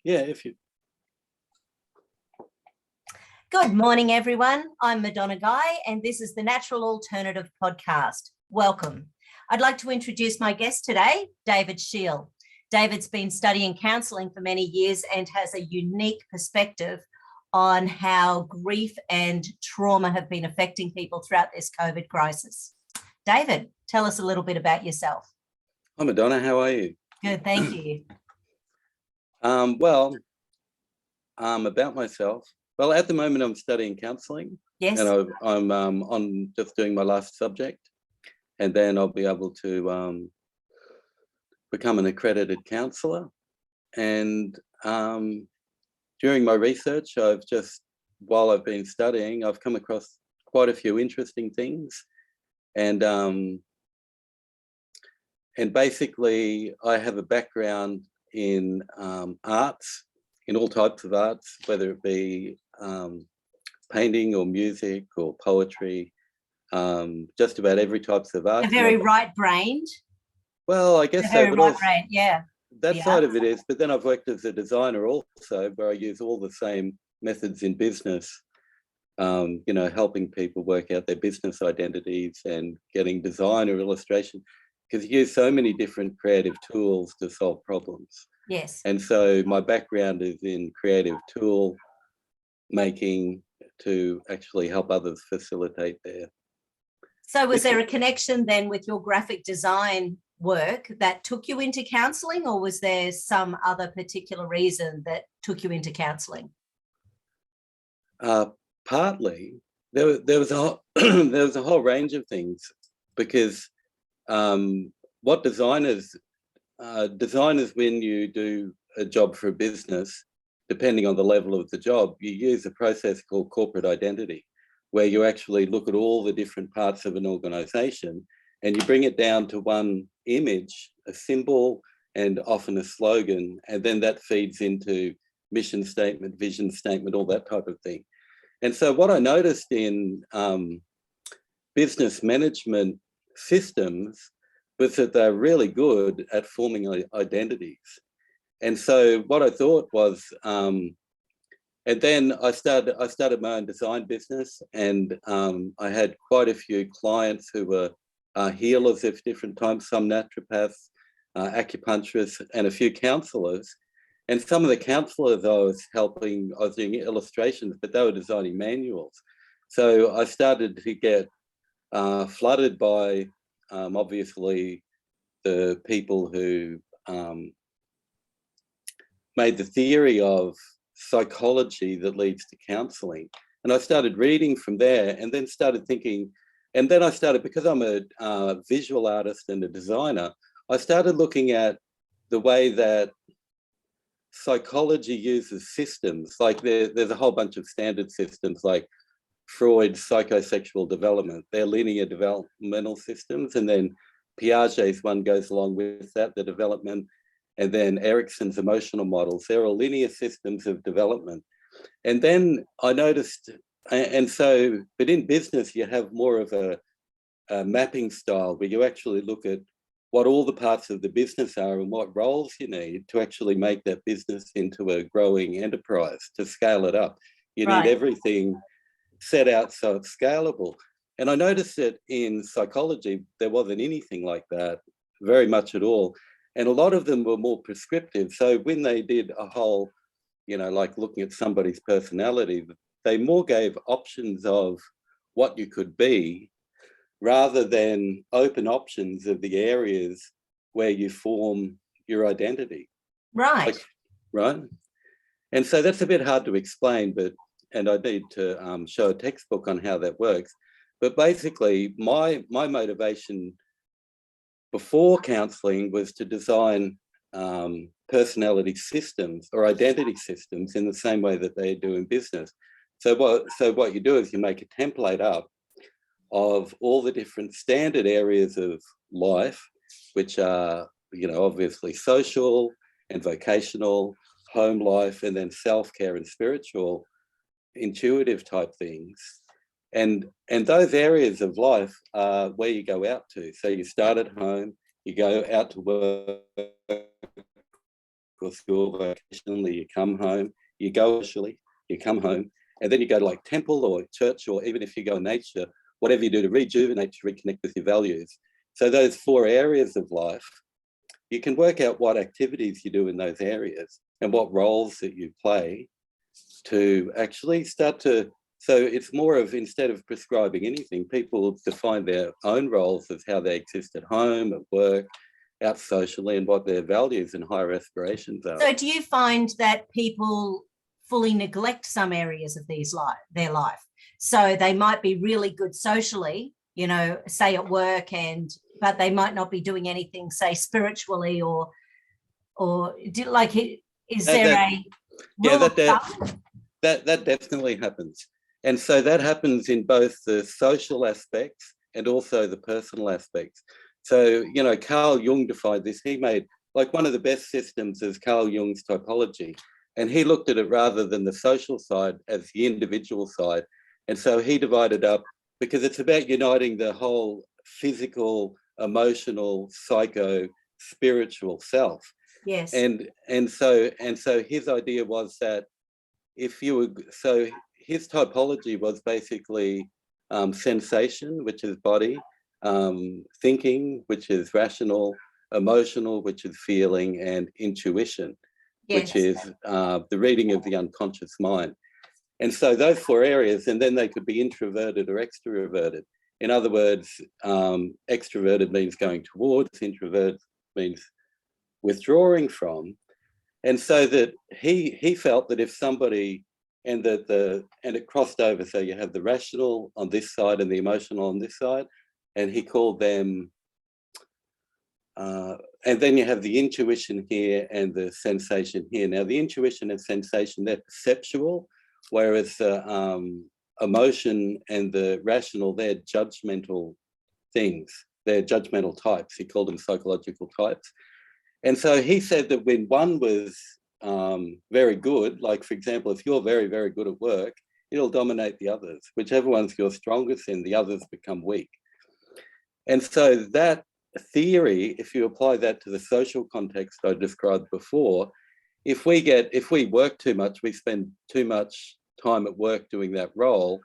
Yeah, if you. Good morning, everyone. I'm Madonna Guy, and this is the Natural Alternative podcast. Welcome. I'd like to introduce my guest today, David Sheil. David's been studying counselling for many years and has a unique perspective on how grief and trauma have been affecting people throughout this COVID crisis. David, tell us a little bit about yourself. Hi, Madonna. How are you? Good, thank you. About myself. Well, at the moment, I'm studying counselling. Yes. And I'm on just doing my last subject, and then I'll be able to become an accredited counsellor. And during my research, while I've been studying, I've come across quite a few interesting things. And basically, I have a background in arts, in all types of arts, whether it be painting or music or poetry, just about every types of art. Very right-brained. Well, I guess very right-brained, yeah. That side of it is, but then I've worked as a designer also, where I use all the same methods in business, helping people work out their business identities and getting design or illustration, because you use so many different creative tools to solve problems. Yes. And so my background is in creative tool making to actually help others facilitate their. So was there a connection then with your graphic design work that took you into counselling, or was there some other particular reason that took you into counselling? Partly. There was a whole range of things, because what designers, when you do a job for a business, depending on the level of the job, you use a process called corporate identity, where you actually look at all the different parts of an organization and you bring it down to one image, a symbol, and often a slogan, and then that feeds into mission statement, vision statement, all that type of thing. And so what I noticed in business management systems was that they're really good at forming identities. And so what I thought was, and then I started my own design business, and I had quite a few clients who were healers of different types, some naturopaths, acupuncturists, and a few counsellors. And some of the counsellors I was doing illustrations, but they were designing manuals. So I started to get flooded by, obviously, the people who made the theory of psychology that leads to counselling. And I started reading from there, and then started thinking, and then I started, because I'm a visual artist and a designer, I started looking at the way that psychology uses systems. Like there's a whole bunch of standard systems, like Freud's psychosexual development. They're linear developmental systems, and then Piaget's one goes along with that, the development, and then Erickson's emotional models. They're all linear systems of development. And then I noticed, but in business, you have more of a mapping style, where you actually look at what all the parts of the business are and what roles you need to actually make that business into a growing enterprise, to scale it up. You need everything set out so it's scalable. And I noticed that in psychology, there wasn't anything like that, very much at all. And a lot of them were more prescriptive. So when they did a whole, like looking at somebody's personality, they more gave options of what you could be, rather than open options of the areas where you form your identity. Right. Right. And so that's a bit hard to explain, and I need to show a textbook on how that works. But basically, my motivation before counselling was to design personality systems or identity systems in the same way that they do in business. So what you do is you make a template up of all the different standard areas of life, which are, obviously social and vocational, home life, and then self-care and spiritual, intuitive type things. And those areas of life are where you go out to. So you start at home, you go out to work, or school, vocationally, you come home, you go socially, you come home, and then you go to like temple or church, or even if you go in nature, whatever you do to rejuvenate, to reconnect with your values. So those 4 areas of life, you can work out what activities you do in those areas and what roles that you play to actually start to, so it's more of, instead of prescribing anything, people define their own roles as how they exist at home, at work, out socially, and what their values and higher aspirations are. So do you find that people fully neglect some areas of their life? So they might be really good socially, say at work, but they might not be doing anything, say, spiritually, or is there a rule of thumb? That definitely happens. And so that happens in both the social aspects and also the personal aspects. So, Carl Jung defined this. He made, like, one of the best systems is Carl Jung's Typology. And he looked at it rather than the social side as the individual side. And so he divided up, because it's about uniting the whole physical, emotional, psycho, spiritual self. Yes. And so his idea was that his typology was basically sensation, which is body, thinking, which is rational, emotional, which is feeling, and intuition, which is the reading of the unconscious mind. And so those 4 areas, and then they could be introverted or extroverted. In other words, extroverted means going towards, introverted means withdrawing from. And so that he felt that if somebody, and it crossed over, so you have the rational on this side and the emotional on this side, and he called them, and then you have the intuition here and the sensation here. Now, the intuition and sensation, they're perceptual, whereas the emotion and the rational, they're judgmental things. They're judgmental types. He called them psychological types. And so he said that when one was very good, like, for example, if you're very, very good at work, it'll dominate the others. Whichever one's you're strongest in, the others become weak. And so that theory, if you apply that to the social context I described before, if we work too much, we spend too much time at work doing that role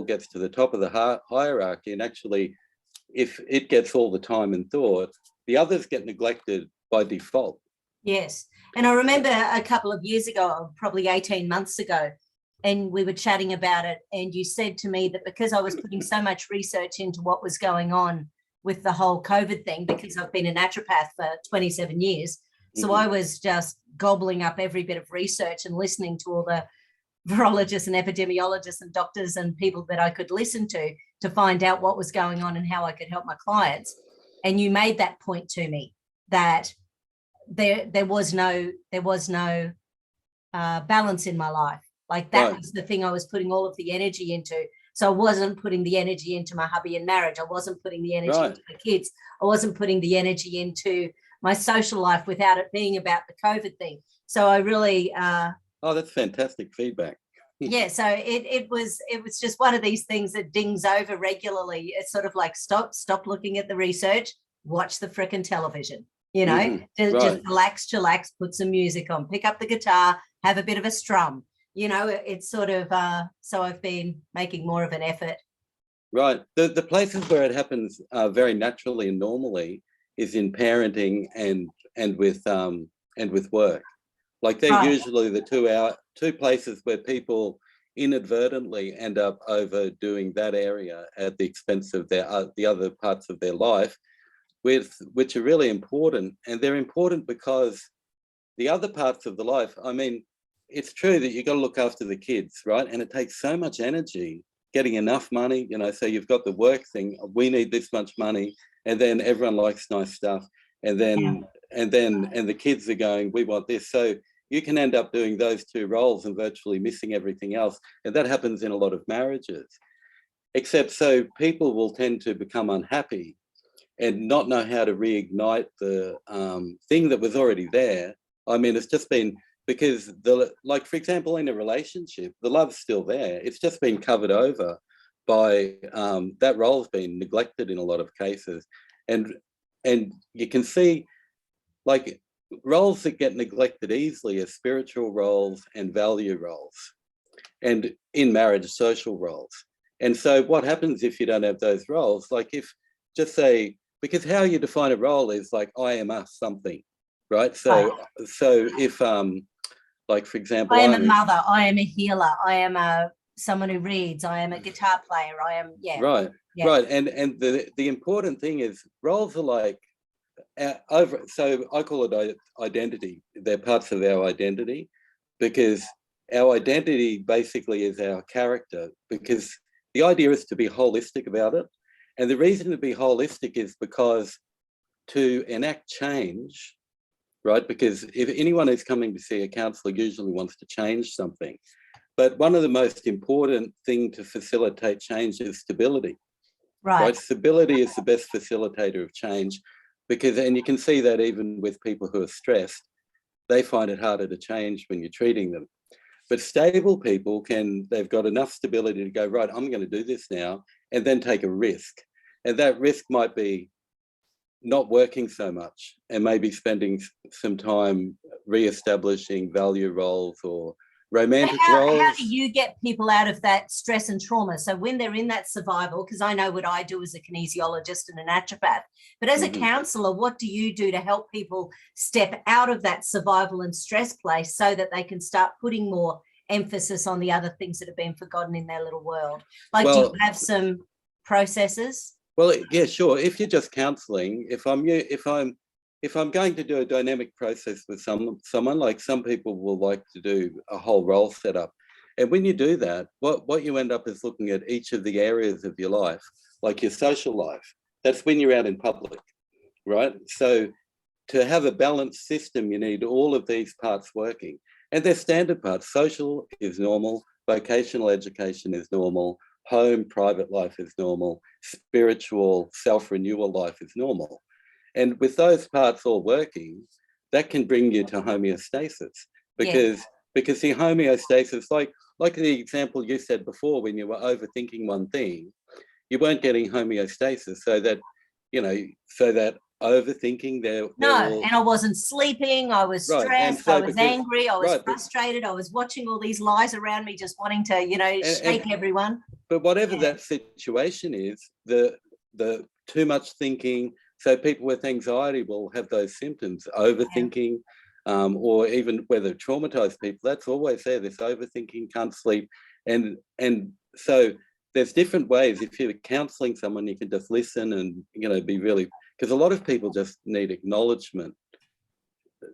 gets to the top of the hierarchy, and actually, if it gets all the time and thought, the others get neglected by default. Yes. And I remember a couple of years ago, probably 18 months ago, and we were chatting about it, and you said to me that because I was putting so much research into what was going on with the whole COVID thing, because I've been a naturopath for 27 years, so I was just gobbling up every bit of research and listening to all the virologists and epidemiologists and doctors and people that I could listen to find out what was going on and how I could help my clients. And you made that point to me that there was no balance in my life. Like, that was the thing I was putting all of the energy into. So I wasn't putting the energy into my hubby and marriage. I wasn't putting the energy into the kids. I wasn't putting the energy into my social life without it being about the COVID thing. So I really that's fantastic feedback. Yeah, so it was just one of these things that dings over regularly. It's sort of like stop looking at the research, watch the frickin' television, just relax, chillax, put some music on, pick up the guitar, have a bit of a strum. It's sort of so I've been making more of an effort. Right. The places where it happens very naturally and normally is in parenting and with work. Like, they're usually the two places where people inadvertently end up overdoing that area at the expense of the other parts of their life, which are really important. And they're important because the other parts of the life, I mean, it's true that you've got to look after the kids, right? And it takes so much energy getting enough money, so you've got the work thing, we need this much money, and then everyone likes nice stuff. And the kids are going, we want this. So you can end up doing those 2 roles and virtually missing everything else. And that happens in a lot of marriages. Except so people will tend to become unhappy and not know how to reignite the thing that was already there. I mean, it's just been, because like, for example, in a relationship, the love's still there. It's just been covered over by that role's been neglected in a lot of cases. And you can see, like, roles that get neglected easily are spiritual roles and value roles, and in marriage, social roles. And so what happens if you don't have those roles? Like if, just say, because how you define a role is like, I am a something, right? So, so if, like, for example, I am a mother, I am a healer, I am someone who reads, I am a guitar player, I am, Right, right. And the important thing is roles are like, so I call it identity. They're parts of our identity, because our identity basically is our character, because the idea is to be holistic about it. And the reason to be holistic is because to enact change, right? Because if anyone who's coming to see a counsellor usually wants to change something. But one of the most important things to facilitate change is stability. Right? Stability is the best facilitator of change, because, and you can see that even with people who are stressed, they find it harder to change when you're treating them. But stable people they've got enough stability to go, right, I'm going to do this now, and then take a risk. And that risk might be not working so much, and maybe spending some time re-establishing value roles or romantic roles. How do you get people out of that stress and trauma? So when they're in that survival, because I know what I do as a kinesiologist and a naturopath, but as a counsellor, what do you do to help people step out of that survival and stress place so that they can start putting more emphasis on the other things that have been forgotten in their little world? Like, do you have some processes? Well, yeah, sure. If you're just counselling, if I'm going to do a dynamic process with someone, like some people will like to do a whole role setup. And when you do that, what you end up is looking at each of the areas of your life, like your social life. That's when you're out in public, right? So to have a balanced system, you need all of these parts working. And they're standard parts. Social is normal, vocational education is normal, home, private life is normal, spiritual self-renewal life is normal. And with those parts all working, that can bring you to homeostasis, because the homeostasis, like the example you said before, when you were overthinking one thing, you weren't getting homeostasis, so that overthinking and I wasn't sleeping, I was stressed, I was angry, I was frustrated, I was watching all these lies around me, just wanting to shake everyone. But whatever that situation is, the too much thinking, so people with anxiety will have those symptoms, overthinking, or even whether traumatized people, that's always there, this overthinking, can't sleep. And so there's different ways. If you're counseling someone, you can just listen and, be really, because a lot of people just need acknowledgement.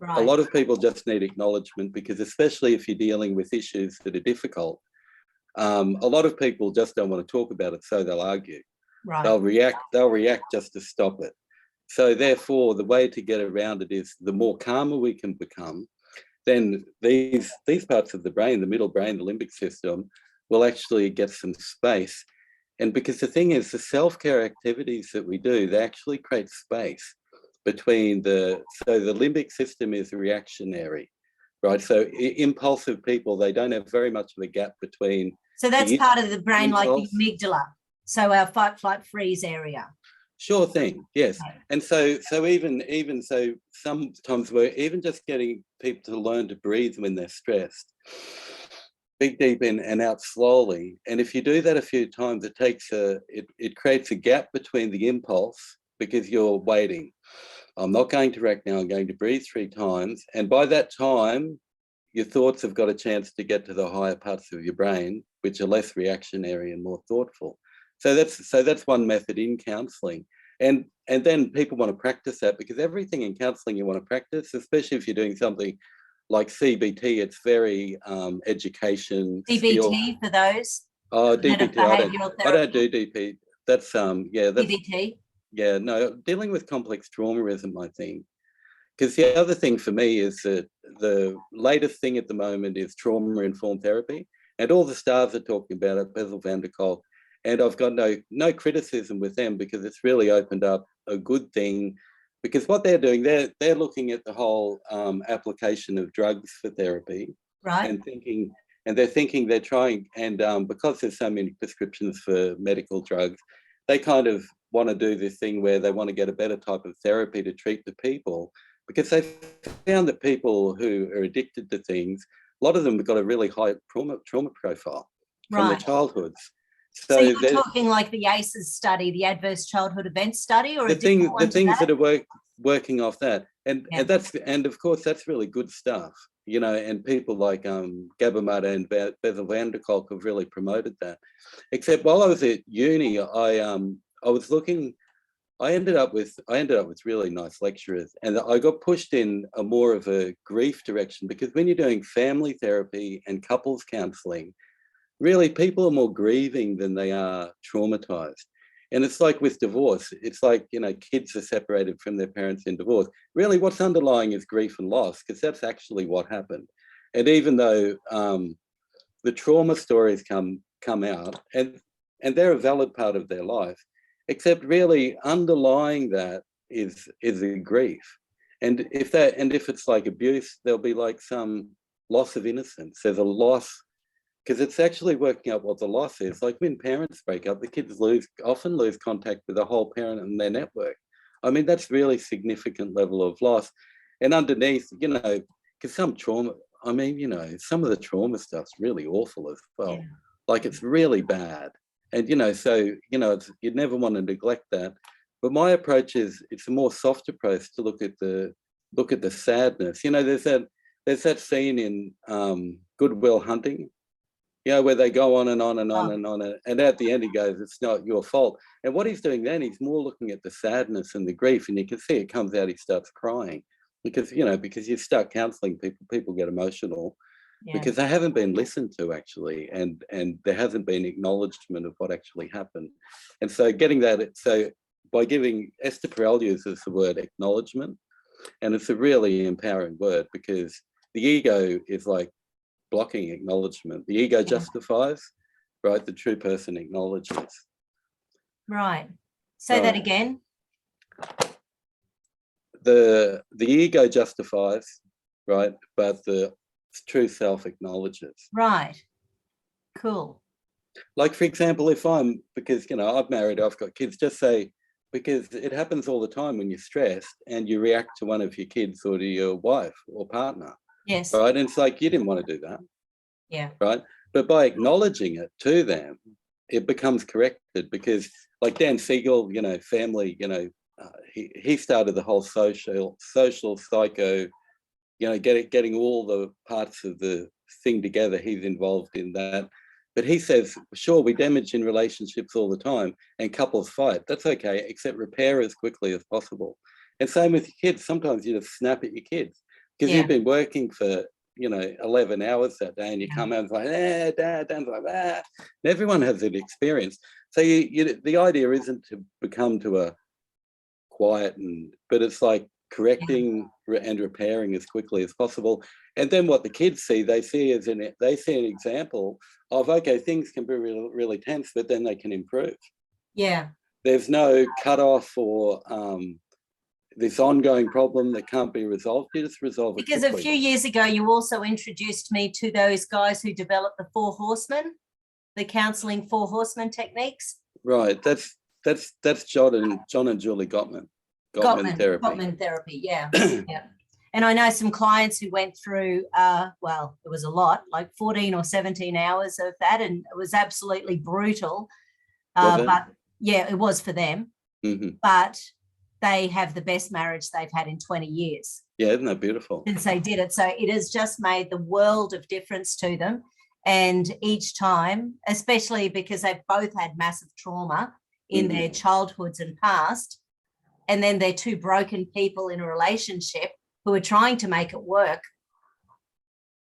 Right. A lot of people just need acknowledgement, because especially if you're dealing with issues that are difficult, a lot of people just don't want to talk about it, so they'll argue. Right. They'll react just to stop it. So therefore, the way to get around it is, the more calmer we can become, then these parts of the brain, the middle brain, the limbic system, will actually get some space. And because the thing is, the self-care activities that we do, they actually create space between so the limbic system is reactionary, right? So impulsive people, they don't have very much of a gap between. So that's part of the brain, like the amygdala. So our fight, flight, freeze area. Sure thing, yes. And so even so, sometimes we're even just getting people to learn to breathe when they're stressed. Big, deep in and out slowly. And if you do that a few times, it creates a gap between the impulse, because you're waiting. I'm not going to react now, I'm going to breathe 3 times. And by that time, your thoughts have got a chance to get to the higher parts of your brain, which are less reactionary and more thoughtful. So that's one method in counselling. And then people want to practice that, because everything in counselling you want to practice, especially if you're doing something like CBT, it's very education. CBT for those? Oh, DBT. I don't do DP. That's that's CBT. Yeah, no, dealing with complex trauma isn't my thing. Because the other thing for me is that the latest thing at the moment is trauma-informed therapy, and all the stars are talking about it, Bessel van der Kolk. And I've got no criticism with them, because it's really opened up a good thing. Because what they're doing, they're looking at the whole application of drugs for therapy, right? And they're trying, and because there's so many prescriptions for medical drugs, they kind of want to do this thing where they want to get a better type of therapy to treat the people, because they found that people who are addicted to things, a lot of them have got a really high trauma profile from their childhoods. So you're talking like the ACEs study, the Adverse Childhood Events study, or the things that are working off that, and of course that's really good stuff, you know. And people like Gabamata and Bethel van der Kolk have really promoted that. Except while I was at uni, I was looking. I ended up with really nice lecturers, and I got pushed in a more of a grief direction, because when you're doing family therapy and couples counselling, really people are more grieving than they are traumatized. And it's like with divorce, it's like, you know, kids are separated from their parents in divorce. Really what's underlying is grief and loss, because that's actually what happened. And even though the trauma stories come out, and they're a valid part of their life, except really underlying that is a grief. And if it's like abuse, there'll be like some loss of innocence. There's a loss, because it's actually working out what the loss is. Like when parents break up, the kids often lose contact with the whole parent and their network. I mean, that's really significant level of loss. And underneath, you know, because some trauma, I mean, you know, some of the trauma stuff's really awful as well. Yeah. Like it's really bad. And, you know, so, you know, you'd never want to neglect that. But my approach is, it's a more soft approach to look at the sadness. You know, there's that scene in Good Will Hunting, you know, where they go on and on and on and on. And at the end, he goes, it's not your fault. And what he's doing then, he's more looking at the sadness and the grief. And you can see it comes out, he starts crying. Because, you know, because you start counselling people get emotional. Yeah. Because they haven't been listened to, actually, and there hasn't been acknowledgement of what actually happened. And so getting that, so by giving, Esther Perel uses the word acknowledgement, and it's a really empowering word, because the ego is like blocking acknowledgement. The ego justifies, right? The true person acknowledges. Right. Say that again. The ego justifies, right? But the true self acknowledges. Right. Cool. Like, for example, because, you know, I've married, I've got kids, just say, because it happens all the time when you're stressed and you react to one of your kids or to your wife or partner. Yes. Right. And it's like, you didn't want to do that. Yeah. Right. But by acknowledging it to them, it becomes corrected, because like Dan Siegel, you know, family, you know, he started the whole social psycho, you know, getting all the parts of the thing together. He's involved in that. But he says, sure, we damage in relationships all the time and couples fight. That's okay, except repair as quickly as possible. And same with your kids. Sometimes you just snap at your kids because you've been working for, you know, 11 hours that day, and you come out and like, Dad's like that. And everyone has that experience. So the idea isn't to become to a quiet, but it's like correcting and repairing as quickly as possible. And then what the kids see, they see an example of, okay, things can be really, really tense, but then they can improve. Yeah. There's no cutoff or this ongoing problem that can't be resolved. You just resolve it because quickly. A few years ago, you also introduced me to those guys who developed the 4 Horsemen, the counselling 4 Horsemen techniques. Right. That's John and Julie Gottman. Gottman therapy. Gottman therapy, yeah. Yeah. And I know some clients who went through, well, it was a lot, like 14 or 17 hours of that, and it was absolutely brutal. But yeah, it was for them. Mm-hmm. But they have the best marriage they've had in 20 years. Yeah, isn't that beautiful? Since they did it. So it has just made the world of difference to them. And each time, especially because they've both had massive trauma in their childhoods and past, and then they're 2 broken people in a relationship who are trying to make it work,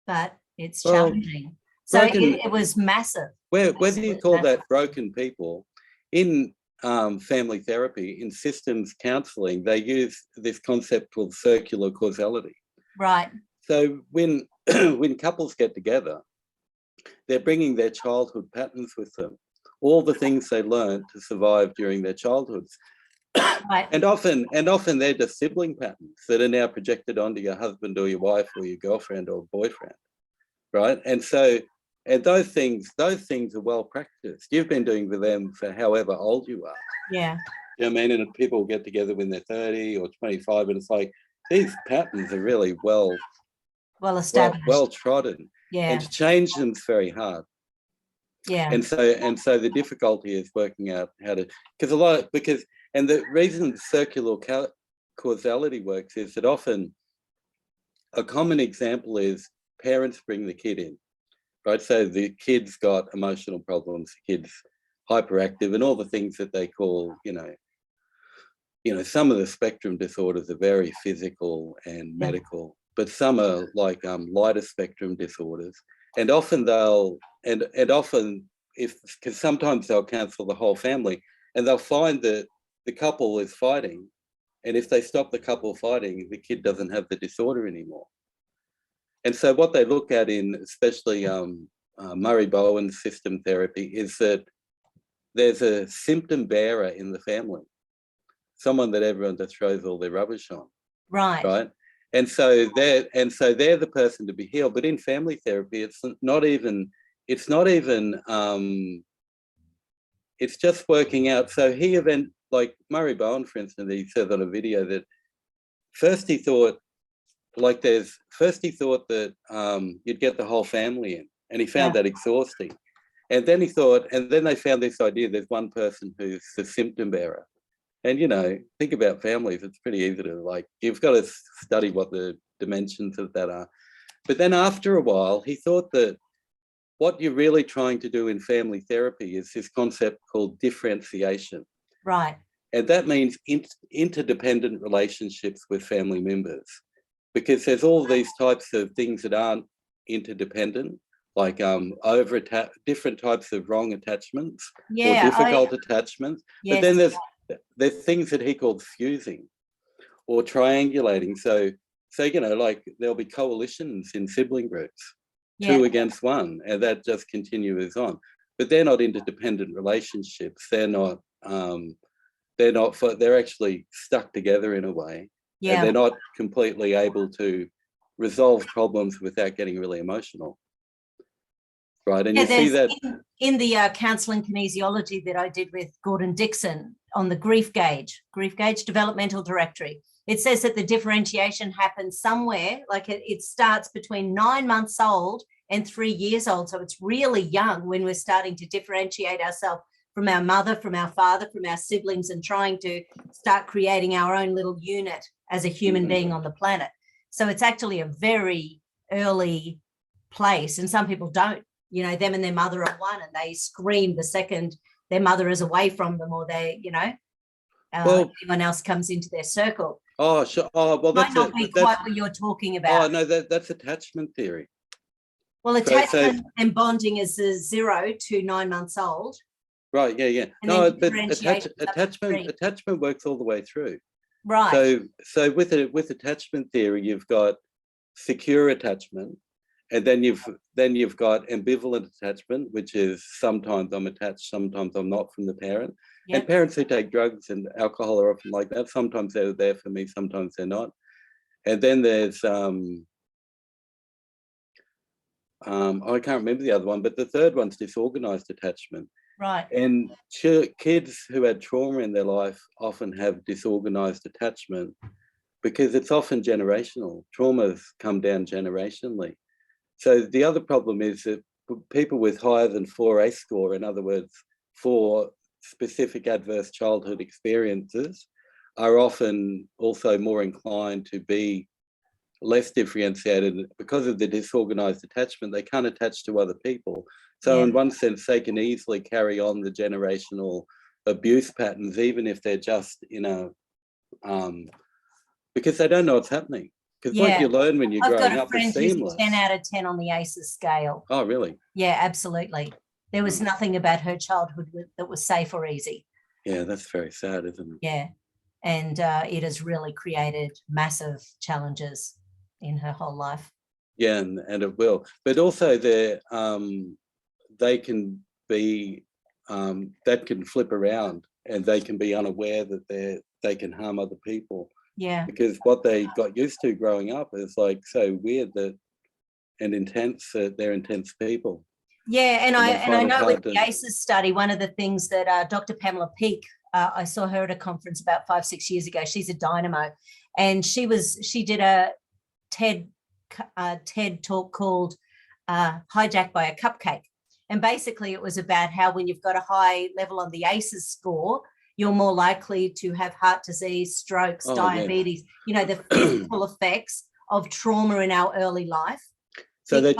but it's challenging. So it was massive. Whether you call that broken people, in family therapy, in systems counselling, they use this concept called circular causality. Right. So when couples get together, they're bringing their childhood patterns with them, all the things they learned to survive during their childhoods. Right. And often they're just sibling patterns that are now projected onto your husband or your wife or your girlfriend or boyfriend, right? And so, and those things are well practiced. You've been doing with them for however old you are. Yeah. You know what I mean? And people get together when they're 30 or 25, and it's like these patterns are really well established. well trodden. Yeah. And to change them is very hard. Yeah. And so the difficulty is working out how to, and the reason circular causality works is that often a common example is parents bring the kid in, right? So the kid's got emotional problems, the kid's hyperactive, and all the things that they call, some of the spectrum disorders are very physical and medical, but some are like lighter spectrum disorders. And often because sometimes they'll counsel the whole family, and they'll find that the couple is fighting, and if they stop the couple fighting, the kid doesn't have the disorder anymore. And so what they look at in especially Murray Bowen's system therapy is that there's a symptom bearer in the family, someone that everyone just throws all their rubbish on. Right. And so they're the person to be healed. But in family therapy, it's just working out. So like Murray Bowen, for instance, he says on a video that first he thought that you'd get the whole family in, and he found that exhausting. And then they found this idea, there's one person who's the symptom bearer. And, think about families, it's pretty easy to you've got to study what the dimensions of that are. But then after a while, he thought that what you're really trying to do in family therapy is this concept called differentiation. Right. And that means interdependent relationships with family members, because there's all these types of things that aren't interdependent, like different types of wrong attachments or difficult attachments. Yes. But then there's things that he called fusing or triangulating. So there'll be coalitions in sibling groups, two against one, and that just continues on. But they're not interdependent relationships. They're actually stuck together in a way. Yeah. And they're not completely able to resolve problems without getting really emotional. Right. And you see that in the counselling kinesiology that I did with Gordon Dixon on the grief gauge developmental directory. It says that the differentiation happens somewhere, like it starts between 9 months old and 3 years old. So it's really young when we're starting to differentiate ourselves from our mother, from our father, from our siblings, and trying to start creating our own little unit as a human being on the planet. So it's actually a very early place, and some people don't. Them and their mother are one, and they scream the second their mother is away from them, or anyone else comes into their circle. Oh, sure. Oh, well, might not be quite what you're talking about. Oh, no, that's attachment theory. Well, attachment and bonding is 0 to 9 months old. Right. Yeah. No, but attachment works all the way through. Right. So with attachment theory, you've got secure attachment. And then you've got ambivalent attachment, which is sometimes I'm attached, sometimes I'm not from the parent. Yep. And parents who take drugs and alcohol are often like that. Sometimes they're there for me, sometimes they're not. And then there's I can't remember the other one, but the third one's disorganized attachment. Right. And kids who had trauma in their life often have disorganized attachment because it's often generational. Traumas come down generationally. So the other problem is that people with higher than 4 ACE score, in other words, 4 specific adverse childhood experiences, are often also more inclined to be less differentiated because of the disorganized attachment. They can't attach to other people. So in one sense, they can easily carry on the generational abuse patterns, even if they're just, because they don't know what's happening. Because what you learn when you're growing up is seamless. I've got a friend who's 10 out of 10 on the ACEs scale. Oh, really? Yeah, absolutely. There was nothing about her childhood that was safe or easy. Yeah, that's very sad, isn't it? Yeah. And it has really created massive challenges in her whole life. Yeah, and it will. But also they can be, that can flip around, and they can be unaware that they can harm other people. Yeah. Because what they got used to growing up is so weird and intense that they're intense people. Yeah, and I know with the ACEs study, one of the things that Dr. Pamela Peake I saw her at a conference about 5-6 years ago. She's a dynamo, and she did a TED talk called Hijacked by a Cupcake. And basically it was about how when you've got a high level on the ACEs score, you're more likely to have heart disease, strokes, diabetes, the physical effects of trauma in our early life. So the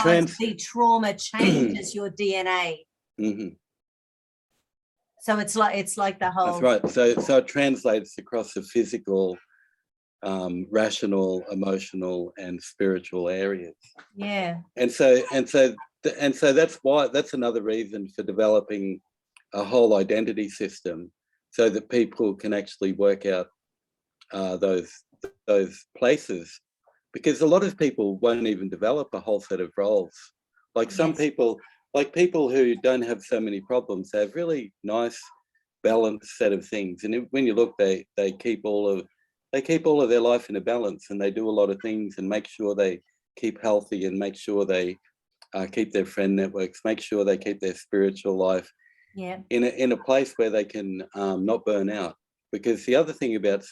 trauma changes your DNA. Mm-hmm. So it's like the whole. That's right. So it translates across the physical, rational, emotional, and spiritual areas. Yeah. And so that's another reason for developing a whole identity system, so that people can actually work out those places, because a lot of people won't even develop a whole set of roles. Like some people, like people who don't have so many problems, they have really nice balanced set of things, and when you look, they keep all of their life in a balance, and they do a lot of things and make sure they keep healthy, and make sure they keep their friend networks, make sure they keep their spiritual life in a place where they can not burn out. Because the other thing about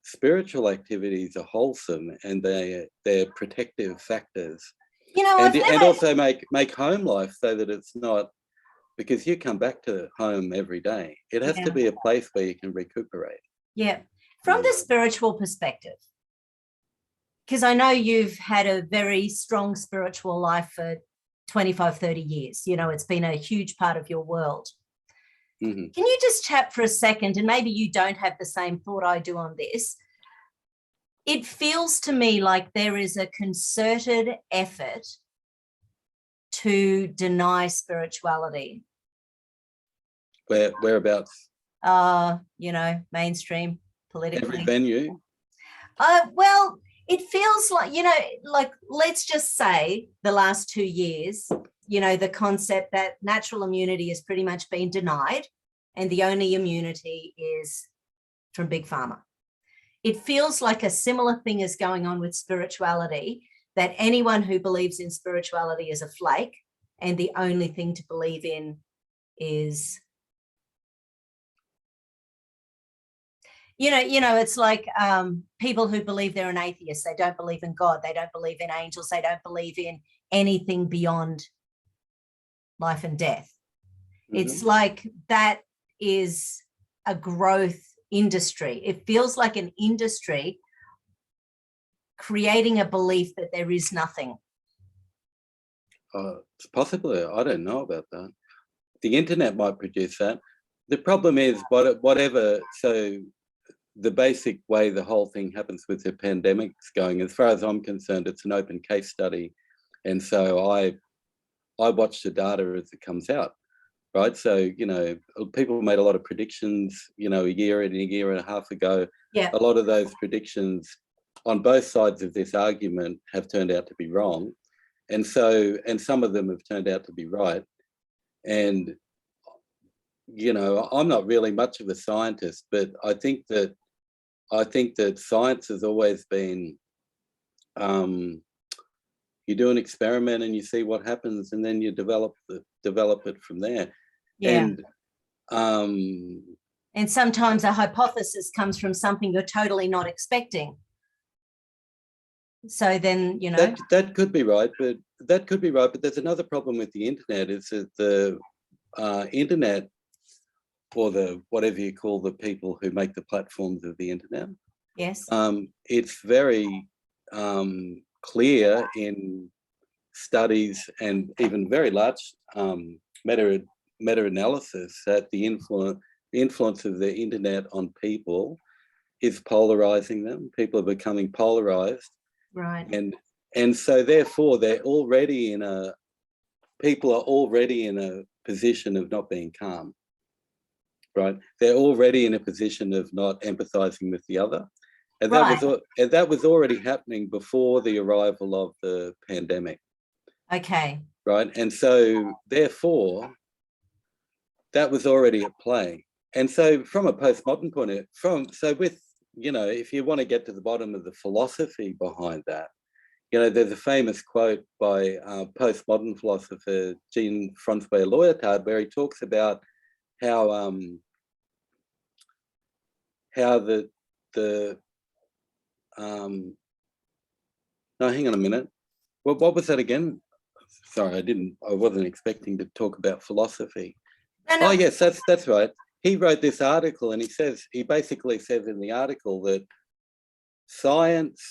spiritual activities are wholesome, and they're protective factors. And also make home life so that it's not, because you come back to home every day. It has to be a place where you can recuperate. Yeah. From the spiritual perspective, because I know you've had a very strong spiritual life for 25, 30 years. It's been a huge part of your world. Mm-hmm. Can you just chat for a second, and maybe you don't have the same thought I do on this. It feels to me like there is a concerted effort to deny spirituality. Whereabouts? Mainstream, politically. Every venue? Well, it feels like, let's just say the last 2 years, the concept that natural immunity has pretty much been denied, and the only immunity is from Big Pharma. It feels like a similar thing is going on with spirituality, that anyone who believes in spirituality is a flake, and the only thing to believe in is, it's like people who believe they're an atheist. They don't believe in God. They don't believe in angels. They don't believe in anything beyond life and death. Mm-hmm. It's like that is a growth industry. It feels like an industry creating a belief that there is nothing. It's possibly, I don't know about that. The internet might produce that. The problem is, whatever, so the basic way the whole thing happens with the pandemic's going, as far as I'm concerned, it's an open case study. And so I watch the data as it comes out, right? So, people made a lot of predictions, a year and a half ago. Yeah. A lot of those predictions on both sides of this argument have turned out to be wrong. And some of them have turned out to be right. And, I'm not really much of a scientist, but I think that science has always been, you do an experiment and you see what happens, and then you develop it from there. Yeah. And sometimes a hypothesis comes from something you're totally not expecting. So then, that could be right, but there's another problem with the internet, is that the internet, or the whatever you call the people who make the platforms of the internet. Yes. It's very clear in studies, and even very large meta-analysis, that the influence of the internet on people is polarizing them. People are becoming polarized. Right. And so therefore people are already in a position of not being calm. Right, they're already in a position of not empathizing with the other, and that was already happening before the arrival of the pandemic. Okay. Right, and so therefore that was already at play. And so from a postmodern point of view, if you want to get to the bottom of the philosophy behind that, there's a famous quote by postmodern philosopher Jean-Francois Lyotard, where he talks about how how no, hang on a minute. What was that again? Sorry, I wasn't expecting to talk about philosophy. No. Oh yes, that's right. He wrote this article, and he basically says in the article that science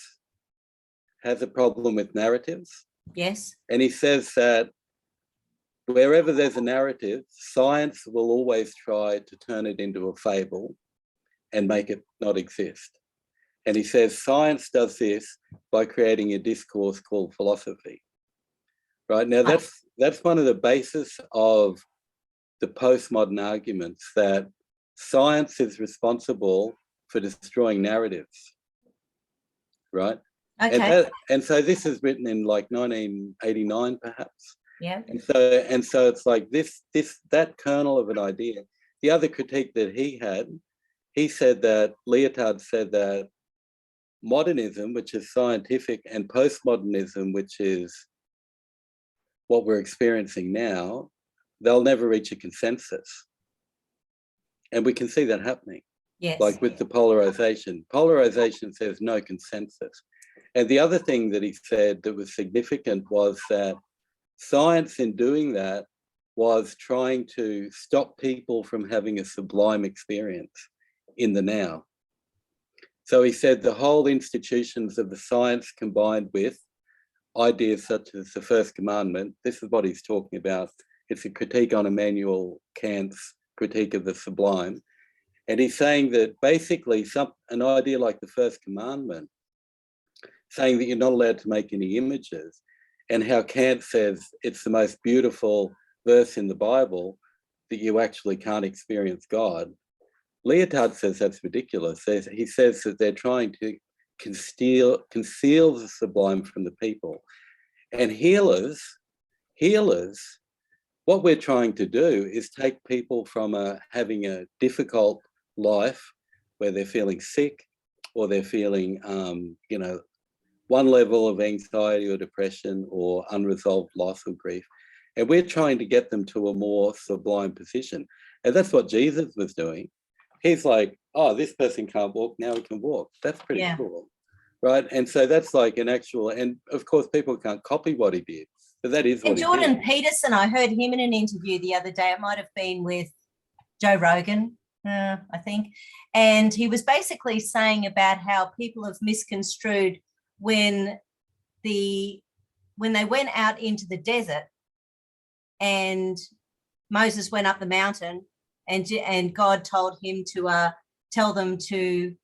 has a problem with narratives. Yes. And he says that wherever there's a narrative, science will always try to turn it into a fable and make it not exist. And he says science does this by creating a discourse called philosophy. Right now, that's one of the basis of the postmodern arguments, that science is responsible for destroying narratives. Right. Okay. And so this is written in like 1989, perhaps. Yeah. And so it's like that kernel of an idea. The other critique that he said that Lyotard said that modernism, which is scientific, and postmodernism, which is what we're experiencing now, they'll never reach a consensus. And we can see that happening. Yes. Like with the polarization. Polarization says no consensus. And the other thing that he said that was significant was that science, in doing that, was trying to stop people from having a sublime experience in the now. So he said the whole institutions of the science, combined with ideas such as the first commandment, this is what he's talking about. It's a critique on Immanuel Kant's critique of the sublime. And he's saying that basically an idea like the first commandment, saying that you're not allowed to make any images, and how Kant says it's the most beautiful verse in the Bible, that you actually can't experience God. Lyotard says that's ridiculous. He says that they're trying to conceal the sublime from the people. And healers, what we're trying to do is take people from having a difficult life where they're feeling sick, or they're feeling, one level of anxiety or depression or unresolved loss or grief. And we're trying to get them to a more sublime position. And that's what Jesus was doing. He's like, oh, this person can't walk, now he can walk. That's pretty cool, right? And so that's like an actual, and of course people can't copy what he did, but that is what he did. And Jordan Peterson, I heard him in an interview the other day. It might have been with Joe Rogan, I think. And he was basically saying about how people have misconstrued when they went out into the desert and Moses went up the mountain, and God told him to tell them to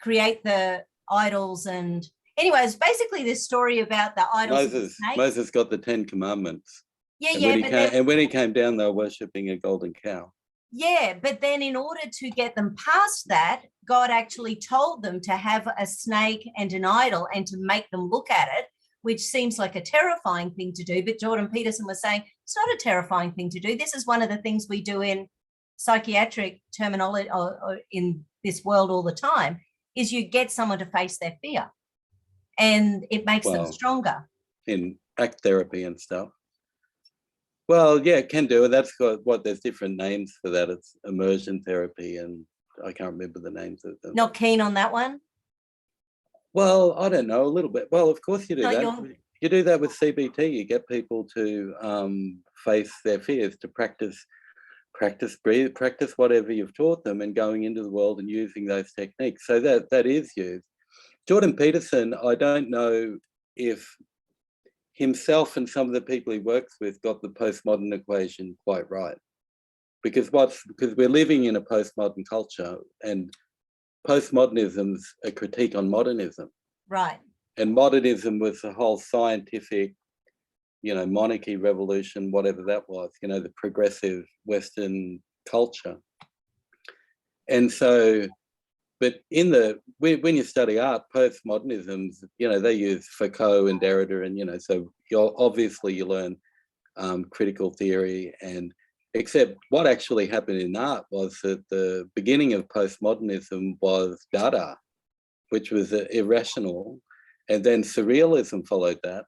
create the idols. And anyways, basically this story about the idols. Moses got the 10 Commandments. Yeah, and when he came down, they were worshipping a golden cow. Yeah, but then in order to get them past that, God actually told them to have a snake and an idol and to make them look at it, which seems like a terrifying thing to do. But Jordan Peterson was saying it's not a terrifying thing to do. This is one of the things we do in psychiatric terminology or in this world all the time, is you get someone to face their fear, and it makes them stronger. In ACT therapy and stuff. Well, yeah, it can do it. That's got there's different names for that. It's immersion therapy, and I can't remember the names of them. Not keen on that one? Well, I don't know, a little bit. Well, of course you do that. You do that with CBT. You get people to face their fears, to practice breathe, practice whatever you've taught them, and going into the world and using those techniques. So that is used. Jordan Peterson, I don't know if himself and some of the people he works with got the postmodern equation quite right, because we're living in a postmodern culture, and postmodernism's a critique on modernism, right? And modernism was the whole scientific, monarchy revolution, whatever that was, the progressive Western culture. And so, but when you study art, postmodernisms, they use Foucault and Derrida, and so you learn critical theory, and except what actually happened in art was that the beginning of postmodernism was Dada, which was irrational, and then surrealism followed that,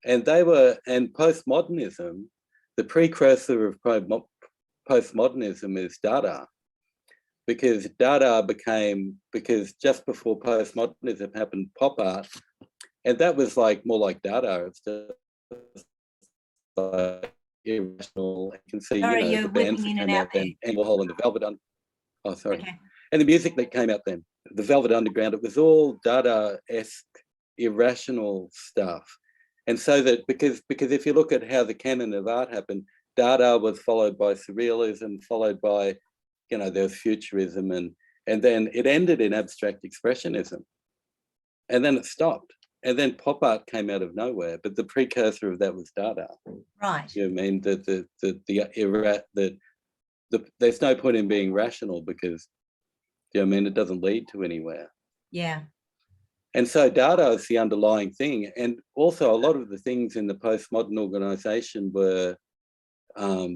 and postmodernism, the precursor of postmodernism is Dada. because Dada became, because just before postmodernism happened, pop art, and that was like more like Dada. It's just like irrational. You can see, Sorry, you know, you're the bands whipping that in and came out out there. then, and Warhol and the Velvet Oh, sorry. Okay. And the music that came out then, the Velvet Underground, it was all Dada-esque, irrational stuff. And so that, because if you look at how the canon of art happened, Dada was followed by surrealism, followed by, you know, there was futurism, and then it ended in abstract expressionism. And then it stopped. And then pop art came out of nowhere, but the precursor of that was Dada. Right. You know what I mean? There's no point in being rational because, you know what I mean, it doesn't lead to anywhere. Yeah. And so Dada is the underlying thing. And also a lot of the things in the postmodern organization were,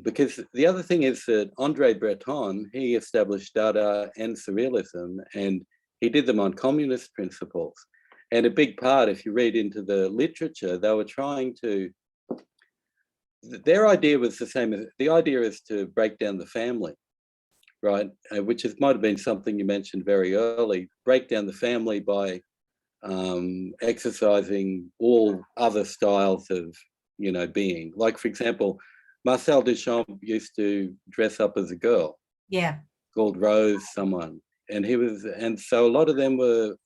because the other thing is that Andre Breton, he established Dada and Surrealism, and he did them on communist principles. And a big part, if you read into the literature, they were trying to, their idea was the same. The idea is to break down the family, right? Which might have been something you mentioned very early, break down the family by exercising all other styles of, you know, being. Like, for example, Marcel Duchamp used to dress up as a girl. Yeah. Called Rose someone. And so a lot of them were,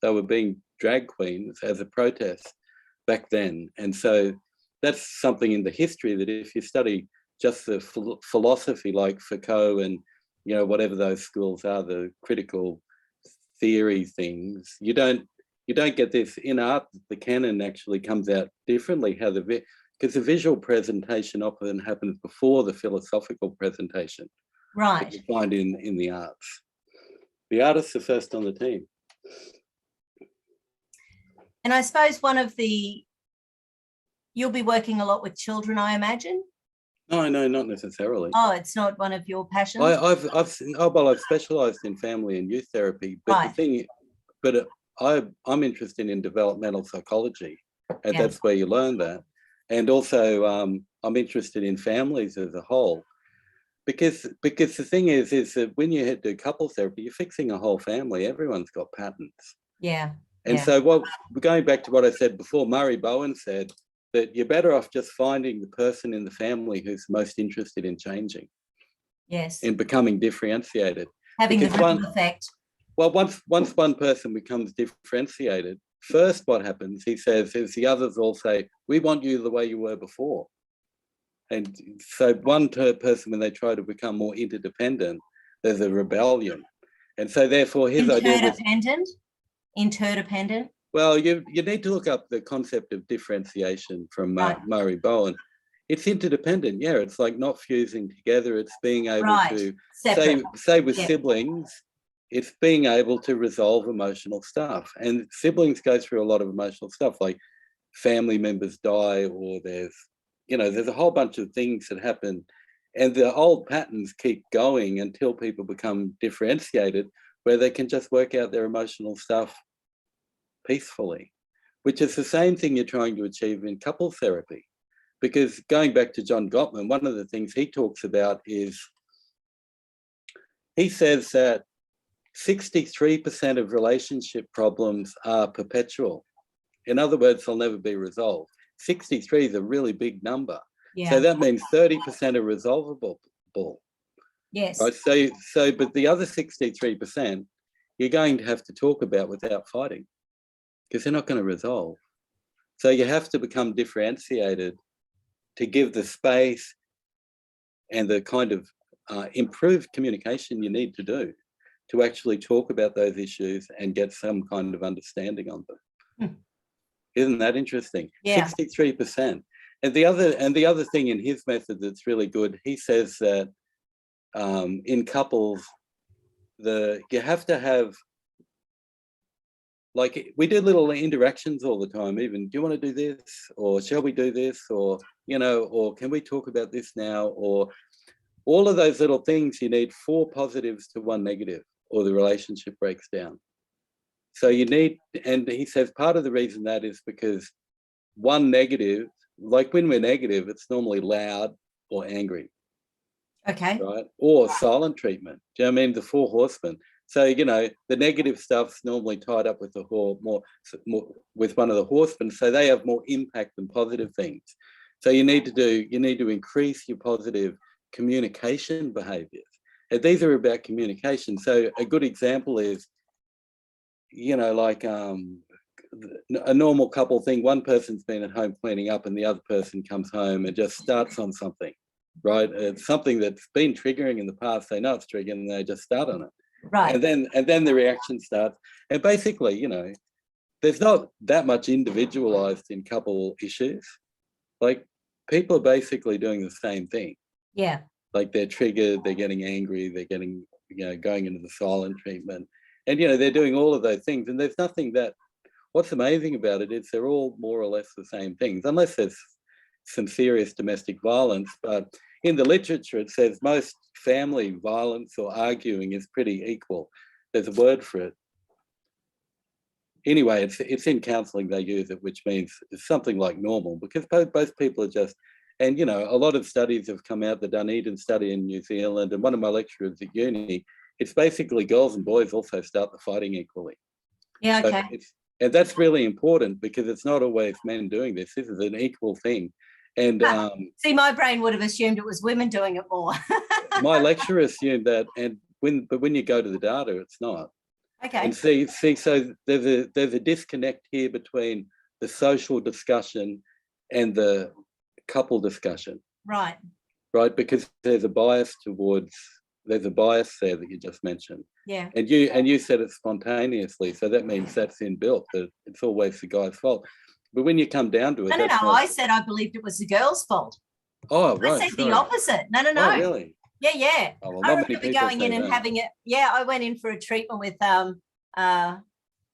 they were being drag queens as a protest back then. And so that's something in the history that if you study just the philosophy like Foucault and, you know, whatever those schools are, the critical theory things, you don't get this in art. The canon actually comes out differently, because the visual presentation often happens before the philosophical presentation. Right. That you find in the arts. The artists are first on the team. And I suppose you'll be working a lot with children, I imagine. No, not necessarily. Oh, it's not one of your passions. I've specialised in family and youth therapy, but right. I'm interested in developmental psychology, and that's where you learn that. And also, I'm interested in families as a whole, because the thing is that when you do couples therapy, you're fixing a whole family. Everyone's got patterns. Yeah. And so going back to what I said before, Murray Bowen said that you're better off just finding the person in the family who's most interested in changing. Yes. In becoming differentiated. Having the ripple effect. Well, once one person becomes differentiated, first what happens, he says, is the others all say, we want you the way you were before. And so one person, when they try to become more interdependent, there's a rebellion. And so therefore his idea was... Interdependent? Well, you need to look up the concept of differentiation from Murray Bowen. It's interdependent, yeah. It's like not fusing together. It's being able to, say with siblings, it's being able to resolve emotional stuff. And siblings go through a lot of emotional stuff, like family members die, or there's a whole bunch of things that happen. And the old patterns keep going until people become differentiated, where they can just work out their emotional stuff peacefully, which is the same thing you're trying to achieve in couple therapy. Because going back to John Gottman, one of the things he talks about is, he says that 63% of relationship problems are perpetual. In other words, they'll never be resolved. 63 is a really big number. Yeah. So that means 30% are resolvable. Yes. Right? So, but the other 63%, you're going to have to talk about without fighting, because they're not going to resolve. So you have to become differentiated to give the space and the kind of improved communication you need to do to actually talk about those issues and get some kind of understanding on them. Isn't that interesting? Yeah. 63%. And the other thing in his method that's really good, he says that in couples, you have to have, like, we do little interactions all the time, even, do you want to do this? Or shall we do this? Or, or can we talk about this now? Or all of those little things, you need 4 positives to 1 negative, or the relationship breaks down. So you need, and he says part of the reason that is because 1 negative, like when we're negative, it's normally loud or angry. Okay. right? Or silent treatment. Do you know what I mean? The four horsemen. So, you know, the negative stuff's normally tied up with the more with one of the horsemen, so they have more impact than positive things. So you need to increase your positive communication behaviors. And these are about communication. So a good example is, you know, like a normal couple thing. One person's been at home cleaning up and the other person comes home and just starts on something, right? It's something that's been triggering in the past. They know it's triggering and they just start on it. Right. And then the reaction starts. And basically, you know, there's not that much individualized in couple issues. Like, people are basically doing the same thing. Yeah. Like, they're triggered, they're getting angry, they're getting, you know, going into the silent treatment. And, you know, they're doing all of those things. And there's nothing that, what's amazing about it is they're all more or less the same things, unless there's some serious domestic violence. But in the literature, it says most family violence or arguing is pretty equal. There's a word for it. Anyway, it's in counselling they use it, which means it's something like normal, because both people are just, and, you know, a lot of studies have come out, the Dunedin study in New Zealand, and one of my lecturers at uni, it's basically girls and boys also start the fighting equally. Yeah, okay. So and that's really important, because it's not always men doing this. This is an equal thing. And see, my brain would have assumed it was women doing it more. my lecturer assumed that, but when you go to the data, it's not. Okay. And see, so there's a disconnect here between the social discussion and the couple discussion. Right. Right, because there's a bias there that you just mentioned. Yeah. And you said it spontaneously, so that means that's inbuilt, that it's always the guy's fault. But when you come down to it, No, I said I believed it was the girl's fault. Oh, right. I said the opposite. No. Oh, really? Yeah. Oh, well, I not many remember people going in and that. having it. Yeah, I went in for a treatment with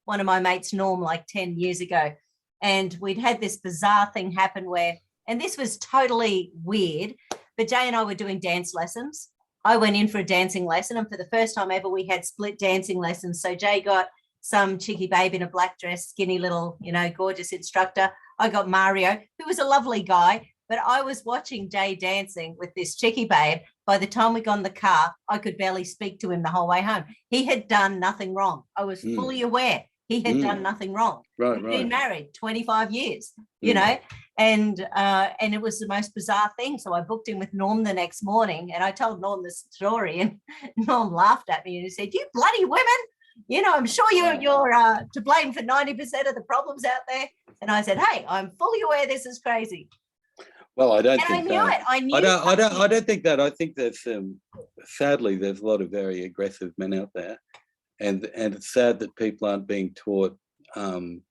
one of my mates, Norm, like 10 years ago. And we'd had this bizarre thing happen where, and this was totally weird, but Jay and I were doing dance lessons. I went in for a dancing lesson, and for the first time ever, we had split dancing lessons. So Jay got some cheeky babe in a black dress, skinny little, you know, gorgeous instructor. I got Mario, who was a lovely guy, but I was watching Jay dancing with this cheeky babe. By the time we got in the car, I could barely speak to him the whole way home. He had done nothing wrong. I was fully aware he had done nothing wrong. Right, We'd been married 25 years, you know, and it was the most bizarre thing. So I booked in with Norm the next morning, and I told Norm this story, and Norm laughed at me and he said, "You bloody women, you know, I'm sure you're to blame for 90% of the problems out there." And I said, "Hey, I'm fully aware this is crazy." Well, I don't and think I knew that. it. I knew. I don't think that. I think there's sadly there's a lot of very aggressive men out there, and it's sad that people aren't being taught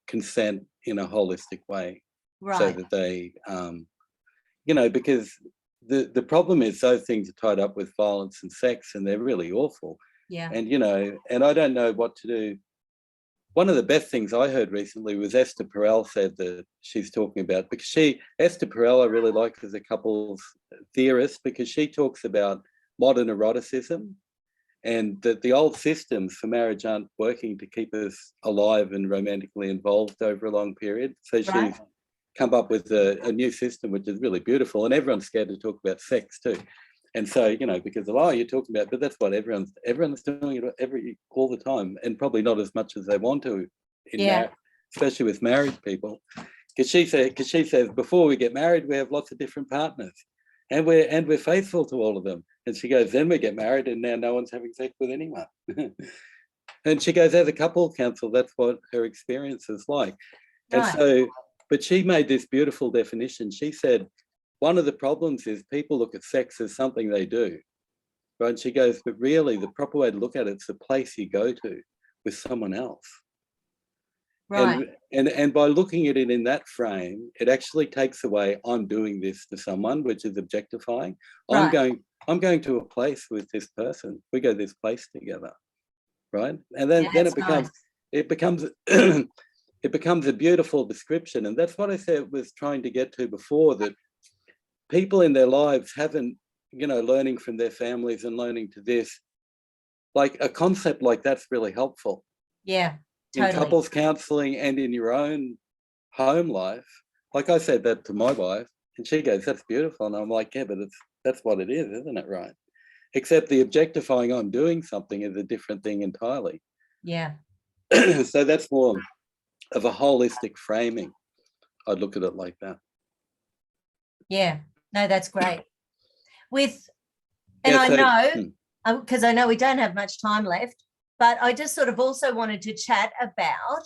consent in a holistic way, right. So that they, you know, because the problem is those things are tied up with violence and sex, and they're really awful. Yeah. And, you know, and I don't know what to do. One of the best things I heard recently was Esther Perel said that she's talking about, because Esther Perel I really like as a couples theorist, because she talks about modern eroticism, and that the old systems for marriage aren't working to keep us alive and romantically involved over a long period. So she's come up with a new system, which is really beautiful, and everyone's scared to talk about sex too. And so, you know, because you're talking about, but that's what everyone's doing it all the time, and probably not as much as they want to, especially with married people. Because she says before we get married, we have lots of different partners, and we're faithful to all of them. And she goes, then we get married, and now no one's having sex with anyone. And she goes, as a couple counsel, that's what her experience is like. And so, but she made this beautiful definition. She said, one of the problems is people look at sex as something they do, right? And she goes, but really the proper way to look at it, it's the place you go to with someone else. Right. And by looking at it in that frame, it actually takes away, I'm doing this to someone, which is objectifying. Right. I'm going to a place with this person. We go this place together, right? And then it becomes it becomes a beautiful description. And that's what I said was trying to get to before, that people in their lives haven't, you know, learning from their families and learning to this, like a concept like that's really helpful. Yeah, totally. In couples counselling and in your own home life. Like I said that to my wife, and she goes, "That's beautiful." And I'm like, "Yeah, but that's what it is, isn't it?" Right. except the objectifying I'm doing something is a different thing entirely. Yeah. So that's more of a holistic framing. I'd look at it like that. Yeah. No, that's great. And Yeah, I so, know, because I know we don't have much time left, but I just sort of also wanted to chat about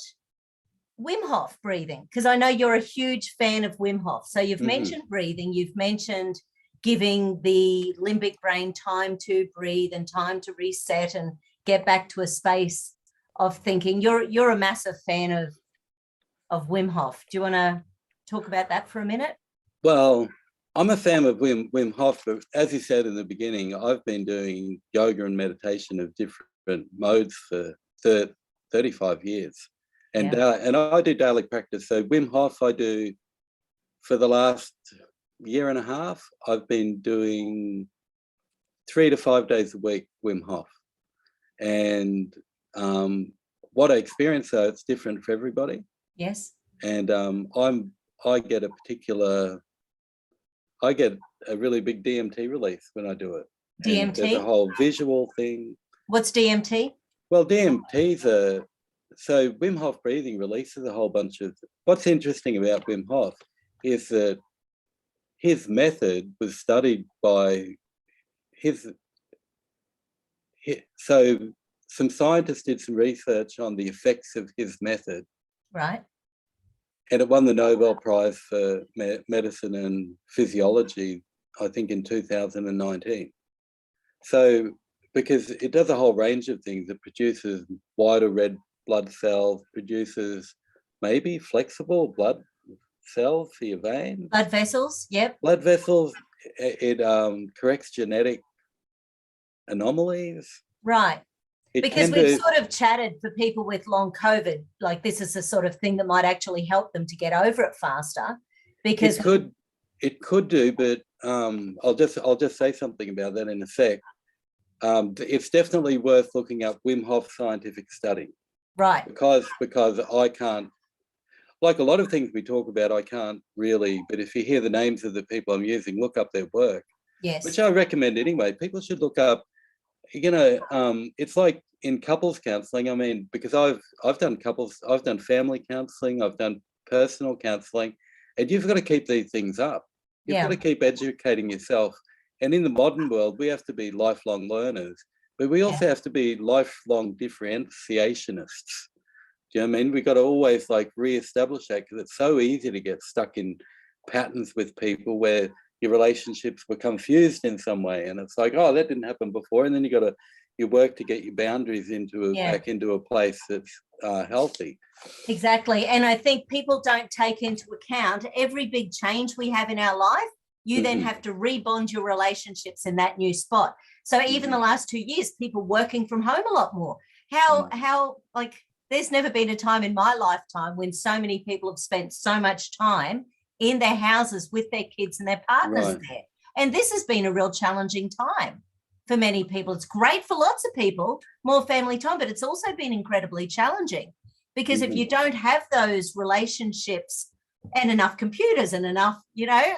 Wim Hof breathing, because I know you're a huge fan of Wim Hof. So you've mentioned breathing, you've mentioned giving the limbic brain time to breathe and time to reset and get back to a space of thinking. You're a massive fan of Wim Hof. Do you want to talk about that for a minute? Well, I'm a fan of Wim Hof, but as you said in the beginning, I've been doing yoga and meditation of different modes for 35 years. And I do daily practice. So Wim Hof, I do for the last year and a half. I've been doing 3 to 5 days a week Wim Hof. And what I experience, though, it's different for everybody. Yes. And I get a really big DMT release when I do it. DMT? And there's a whole visual thing. What's DMT? Well, so Wim Hof breathing releases a whole bunch of, what's interesting about Wim Hof is that his method was studied by so some scientists did some research on the effects of his method. Right. And it won the Nobel Prize for Medicine and Physiology, I think in 2019. So, because it does a whole range of things. It produces whiter red blood cells, produces maybe flexible blood cells for your veins. Blood vessels, yep. Blood vessels. It corrects genetic anomalies. Right. Because we've sort of chatted for people with long COVID, like this is the sort of thing that might actually help them to get over it faster. Because it could do, but I'll just say something about that in a sec. It's definitely worth looking up Wim Hof scientific study. Right. Because I can't, like a lot of things we talk about, I can't really, but if you hear the names of the people I'm using, look up their work. Yes. Which I recommend anyway. People should look up, it's like in couples counselling. I mean, because I've done family counselling, I've done personal counselling, and you've got to keep these things up. You've got to keep educating yourself. And in the modern world, we have to be lifelong learners, but we also have to be lifelong differentiationists. Do you know what I mean? We've got to always like re-establish that, because it's so easy to get stuck in patterns with people where your relationships become fused in some way. And it's like, oh, that didn't happen before. And then you work to get your boundaries back into a place that's healthy. Exactly. And I think people don't take into account every big change we have in our life. You then have to rebond your relationships in that new spot. So even the last 2 years, people working from home a lot more. How like there's never been a time in my lifetime when so many people have spent so much time in their houses with their kids and their partners there. And this has been a real challenging time for many people. It's great for lots of people, more family time, but it's also been incredibly challenging because if you don't have those relationships and enough computers and enough,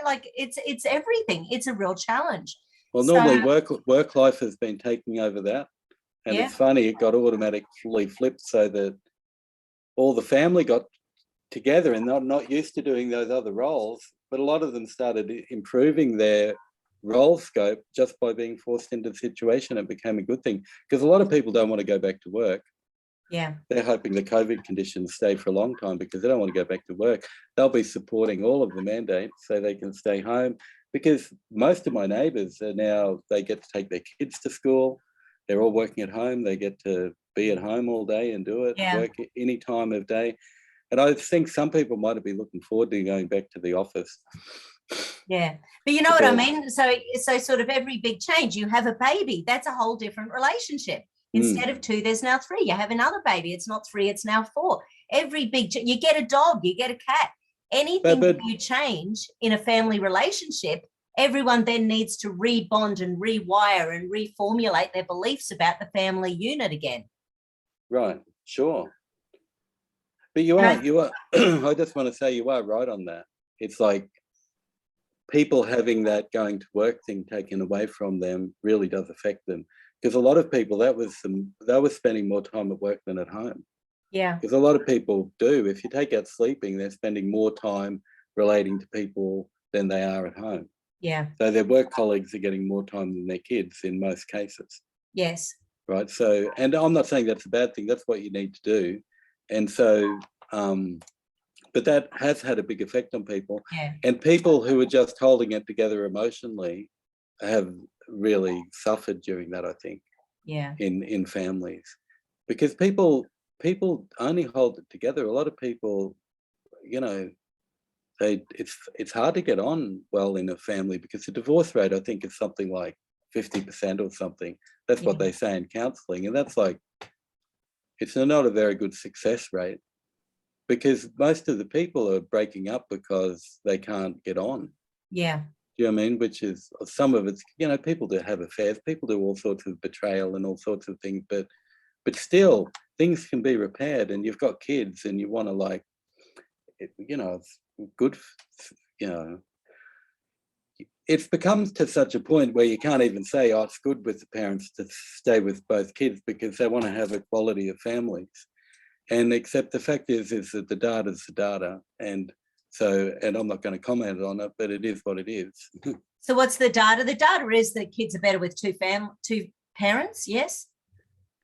like it's everything. It's a real challenge. Well, normally work life has been taking over that. And it's funny, it got automatically flipped so that all the family got together and not used to doing those other roles, but a lot of them started improving their role scope just by being forced into the situation. It became a good thing because a lot of people don't want to go back to work. Yeah. They're hoping the COVID conditions stay for a long time because they don't want to go back to work. They'll be supporting all of the mandates so they can stay home, because most of my neighbours are now, they get to take their kids to school. They're all working at home. They get to be at home all day and do it, work any time of day. And I think some people might have been looking forward to going back to the office. Yeah. But you know what I mean? So sort of every big change, you have a baby, that's a whole different relationship. Instead of 2, there's now 3. You have another baby. It's not 3, it's now 4. Every big, you get a dog, you get a cat. Anything that you change in a family relationship, everyone then needs to rebond and rewire and reformulate their beliefs about the family unit again. Right, sure. But you are, I just want to say you are right on that. It's like people having that going to work thing taken away from them really does affect them. Because a lot of people, they were spending more time at work than at home. Yeah. Because a lot of people do. If you take out sleeping, they're spending more time relating to people than they are at home. Yeah. So their work colleagues are getting more time than their kids in most cases. Yes. Right. So, and I'm not saying that's a bad thing. That's what you need to do. And so, but that has had a big effect on people. Yeah. And people who are just holding it together emotionally have really suffered during that, I think. Yeah. In families, because people only hold it together. A lot of people, you know, it's hard to get on well in a family, because the divorce rate, I think, is something like 50% or something. That's what they say in counselling, and that's like, it's not a very good success rate, because most of the people are breaking up because they can't get on. Yeah. Do you know what I mean? Which is, some of it's, you know, people do have affairs, people do all sorts of betrayal and all sorts of things, but still things can be repaired, and you've got kids and you want to, like, you know, it's good, you know, it's become to such a point where you can't even say, oh, it's good with the parents to stay with both kids, because they want to have equality of families. And except the fact is that the data's the data. And so, and I'm not going to comment on it, but it is what it is. So what's the data? The data is that kids are better with two parents, yes?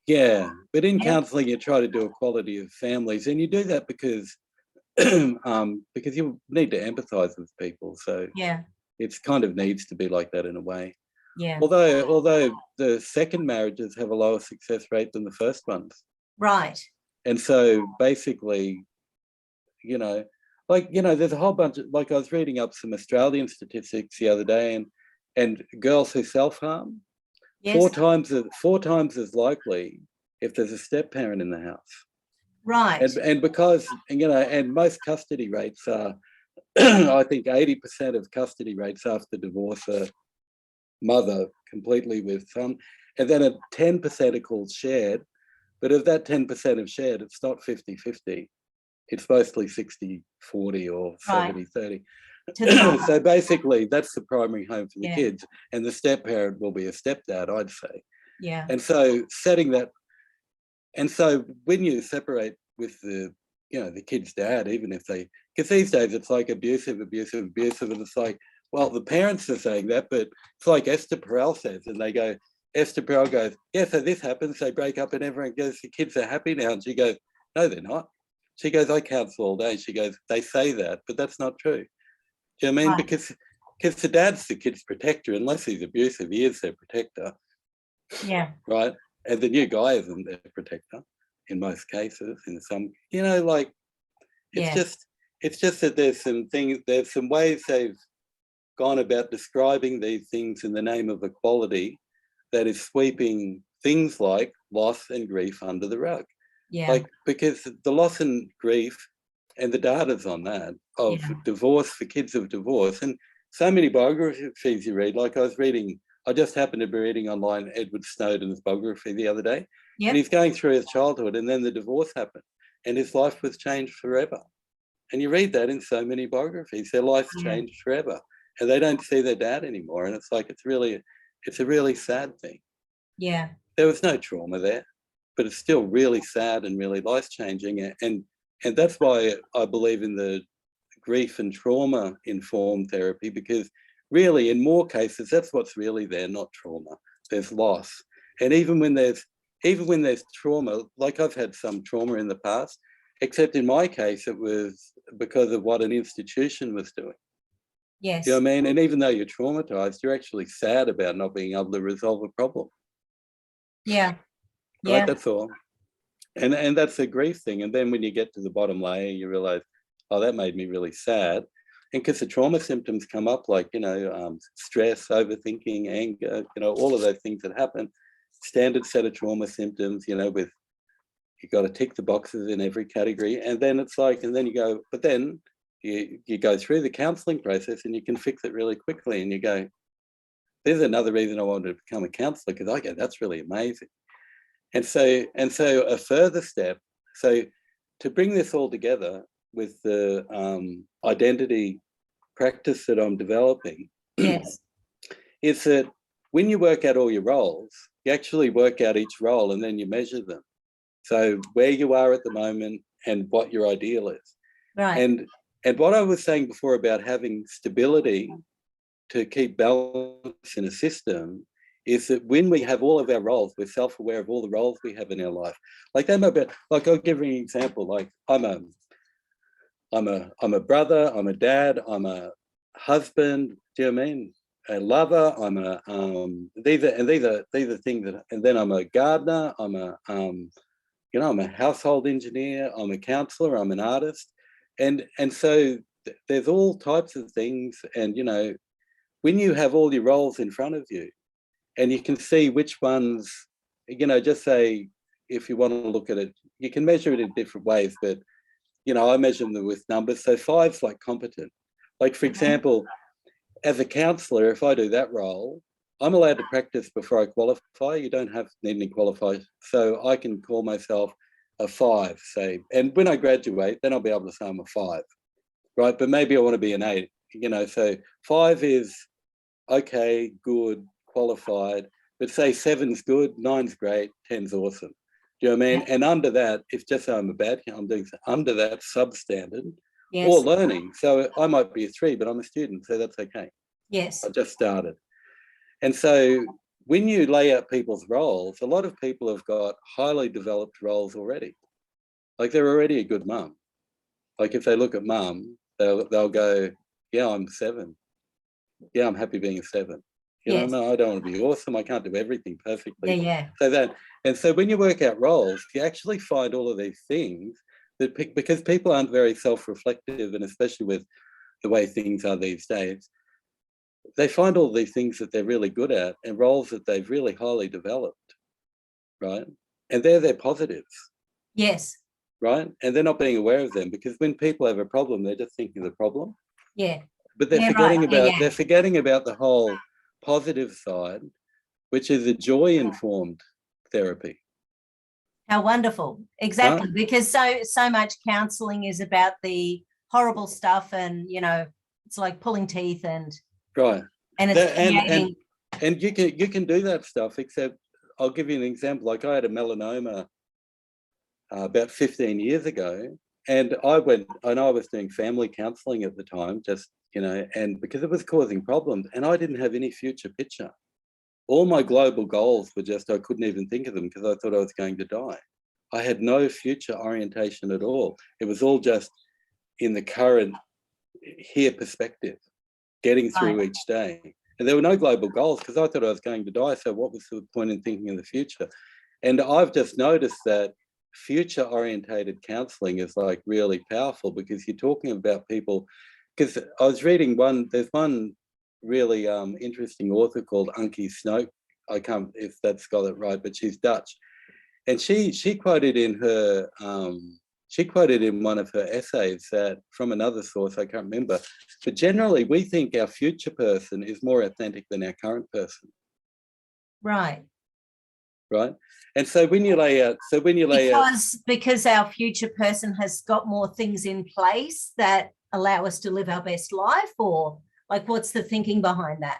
Yeah, but in counselling, you try to do equality of families, and you do that because because you need to empathise with people. So yeah, it's kind of needs to be like that in a way. Yeah. Although the second marriages have a lower success rate than the first ones. Right. And so basically, you know, like, you know, there's a whole bunch of, like, I was reading up some Australian statistics the other day, and girls who self-harm, Yes. four times as likely if there's a step parent in the house. Right. And because, you know, and most custody rates are, I think 80% of custody rates after divorce are mother completely with son, and then 10% are called shared. But of that 10% of shared, it's not 50-50. It's mostly 60-40 or 70-30. So basically, that's the primary home for the kids, and the step parent will be a stepdad, I'd say. Yeah. And so setting that, and so when you separate with the, you know, the kid's dad, even if they, because these days it's like abusive, and it's like, well, the parents are saying that, but it's like Esther Perel says, and they go, Esther Perel goes, yeah, so this happens, they break up and everyone goes, the kids are happy now. And she goes, no, they're not. She goes, I counsel all day. She goes, they say that, but that's not true. Do you know what I mean? Right. Because the dad's the kid's protector, unless he's abusive, he is their protector. Yeah. Right? And the new guy isn't their protector in most cases, in some, you know, like, it's just that there's some things, there's some ways they've gone about describing these things in the name of equality that is sweeping things like loss and grief under the rug. Yeah. Like, because the loss and grief, and the data's on that, of divorce, for kids of divorce, and so many biographies you read, like I just happened to be reading online Edward Snowden's biography the other day, and he's going through his childhood, and then the divorce happened, and his life was changed forever. And you read that in so many biographies, their life's changed forever, and they don't see their dad anymore. And it's like, it's a really sad thing. Yeah. There was no trauma there, but it's still really sad and really life-changing. And that's why I believe in the grief and trauma-informed therapy, because really, in more cases, that's what's really there, not trauma. There's loss. And even when there's trauma, like I've had some trauma in the past, except in my case, it was because of what an institution was doing. Yes. You know what I mean? And even though you're traumatized, you're actually sad about not being able to resolve a problem. Yeah. Right, that's all. And that's a grief thing. And then when you get to the bottom layer, you realize, oh, that made me really sad. And because the trauma symptoms come up, like, you know, stress, overthinking, anger, you know, all of those things that happen, standard set of trauma symptoms, you know, with, you got to tick the boxes in every category. And then it's like, and then you go, but then you go through the counselling process and you can fix it really quickly. And you go, there's another reason I wanted to become a counsellor, because I go, that's really amazing. And so a further step, so to bring this all together with the identity practice that I'm developing Yes. is that when you work out all your roles, you actually work out each role and then you measure them. So where you are at the moment and what your ideal is. Right. And what I was saying before about having stability to keep balance in a system is that when we have all of our roles, we're self-aware of all the roles we have in our life. Like that might be, like I'll give you an example. Like I'm a brother, I'm a dad, I'm a husband. Do you know what I mean? A lover. I'm a these are things that, and then I'm a gardener. I'm a I'm a household engineer. I'm a counselor. I'm an artist, and so there's all types of things. And when you have all your roles in front of you, and you can see which ones, just say if you want to look at it, you can measure it in different ways, but I measure them with numbers. So 5's like competent. Like for example, as a counsellor, if I do that role, I'm allowed to practice before I qualify. You don't need any qualify. So I can call myself a 5, say. And when I graduate, then I'll be able to say I'm a 5, right? But maybe I want to be an 8, So 5 is okay, good, qualified. But say 7's good, 9's great, 10's awesome. Do you know what I mean? And under that, if just so I'm a bad, I'm doing under that substandard. Yes. Or learning. So I might be a 3, but I'm a student, so that's okay. Yes. I just started. And so when you lay out people's roles, a lot of people have got highly developed roles already. Like they're already a good mum. Like if they look at mum, they'll go, yeah, I'm 7. Yeah, I'm happy being a 7. Yes. No, I don't want to be awesome. I can't do everything perfectly. Yeah. So when you work out roles, you actually find all of these things that because people aren't very self-reflective, and especially with the way things are these days, they find all these things that they're really good at and roles that they've really highly developed, right? And they're their positives. Yes. Right? And they're not being aware of them, because when people have a problem, they're just thinking of the problem. Yeah. But they're Right. forgetting about the whole positive side, which is a joy-informed therapy. How wonderful. Exactly. Because so much counselling is about the horrible stuff, and it's like pulling teeth and right. And it's creating. And you can do that stuff, except I'll give you an example. Like I had a melanoma about 15 years ago, and I was doing family counselling at the time, just and because it was causing problems, and I didn't have any future picture. All my global goals were just, I couldn't even think of them because I thought I was going to die. I had no future orientation at all. It was all just in the current here perspective, getting through each day. And there were no global goals because I thought I was going to die. So what was the point in thinking in the future? And I've just noticed that future orientated counselling is like really powerful, because you're talking about people. Because I was reading there's one really interesting author called Ankie Snoek. I can't if that's got it right, but she's Dutch, and she quoted in her one of her essays that from another source I can't remember, but generally we think our future person is more authentic than our current person. Right. And so when you lay out, because our future person has got more things in place that allow us to live our best life, or like what's the thinking behind that?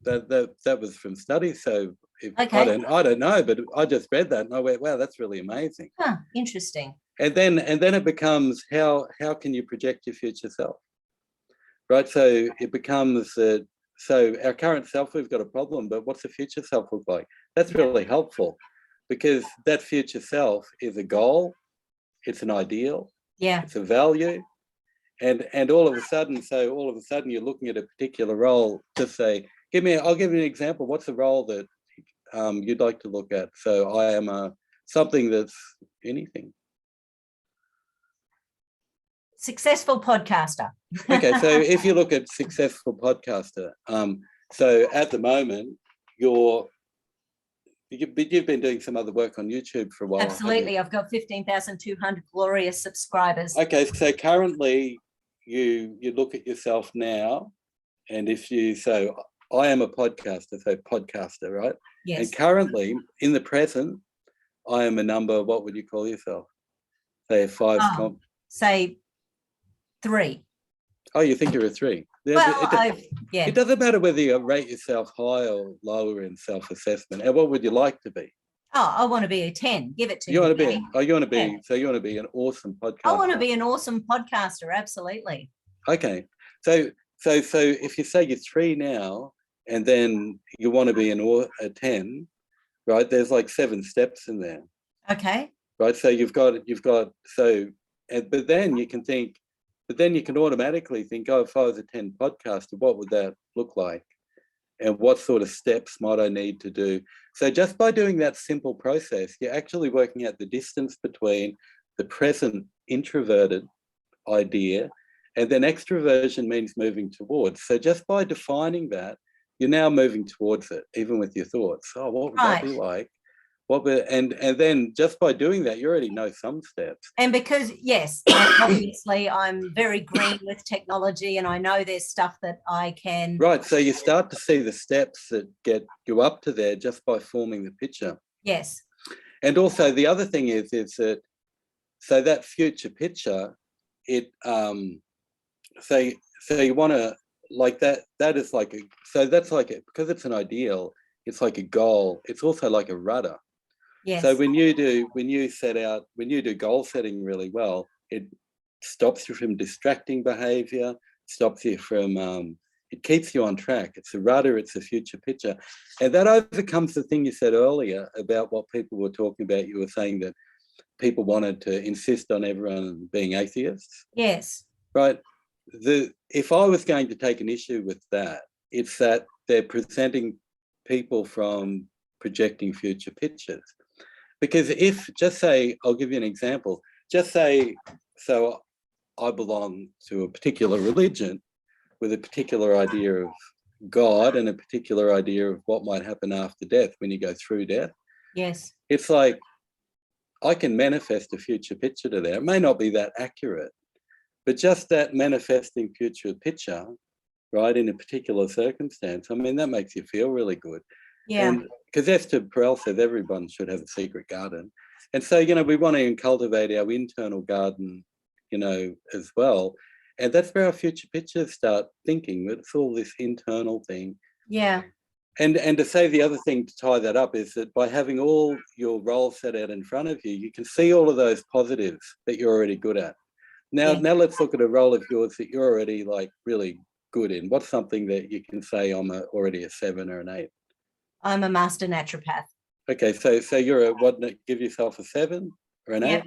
That was from studies. So okay. I don't know, but I just read that and I went, wow, that's really amazing. Interesting. And then it becomes how can you project your future self, right? So it becomes that. So our current self, we've got a problem, but what's the future self look like? That's really helpful, because that future self is a goal, it's an ideal, it's a value, and all of a sudden you're looking at a particular role. Just say, I'll give you an example. What's the role that you'd like to look at? So I am something that's anything. Successful podcaster. Okay, so if you look at successful podcaster, so at the moment you've been doing some other work on YouTube for a while. Absolutely, I've got 15,200 glorious subscribers. Okay, so currently you look at yourself now, and if you say I am a podcaster, so podcaster, right? Yes. And currently in the present, I am a number. What would you call yourself? Say 5. Say 3. Oh, you think you're a 3? Well, It doesn't matter whether you rate yourself high or lower in self-assessment. And what would you like to be? Oh, I want to be a 10. Give it to You me. want to be? Oh, you want to be? Yeah. So you want to be an awesome podcaster? I want to be an awesome podcaster. Absolutely. Okay. So if you say you're 3 now, and then you want to be a 10, right? There's like 7 steps in there. Okay. Right. So you've got so, but then you can think, but then you can automatically think, oh, if I was a 10 podcaster, what would that look like? And what sort of steps might I need to do? So just by doing that simple process, you're actually working out the distance between the present introverted idea, and then extroversion means moving towards. So just by defining that, you're now moving towards it, even with your thoughts. Oh, what would that be like? And then just by doing that, you already know some steps. And because, yes, and obviously I'm very green with technology, and I know there's stuff that I can. Right. So you start to see the steps that get you up to there just by forming the picture. Yes. And also the other thing is that, so that future picture, it, so you want to, like that is like that's like because it's an ideal, it's like a goal. It's also like a rudder. Yes. So when you do goal setting really well, it stops you from distracting behavior, stops you from, it keeps you on track. It's a rudder, it's a future picture. And that overcomes the thing you said earlier about what people were talking about. You were saying that people wanted to insist on everyone being atheists. Yes. Right. If I was going to take an issue with that, it's that they're presenting people from projecting future pictures. Because if, just say, I'll give you an example, just say, so I belong to a particular religion with a particular idea of God and a particular idea of what might happen after death when you go through death. Yes. It's like, I can manifest a future picture to there. It may not be that accurate, but just that manifesting future picture, right, in a particular circumstance, I mean, that makes you feel really good. Yeah. And because Esther Perel says everyone should have a secret garden. And so, we want to cultivate our internal garden, as well. And that's where our future pictures start thinking. It's all this internal thing. Yeah. And to say the other thing to tie that up is that by having all your roles set out in front of you, you can see all of those positives that you're already good at. Now let's look at a role of yours that you're already like really good in. What's something that you can say I'm already a 7 or an 8? I'm a master naturopath. Okay, so you're give yourself a 7 or an 8? Yep,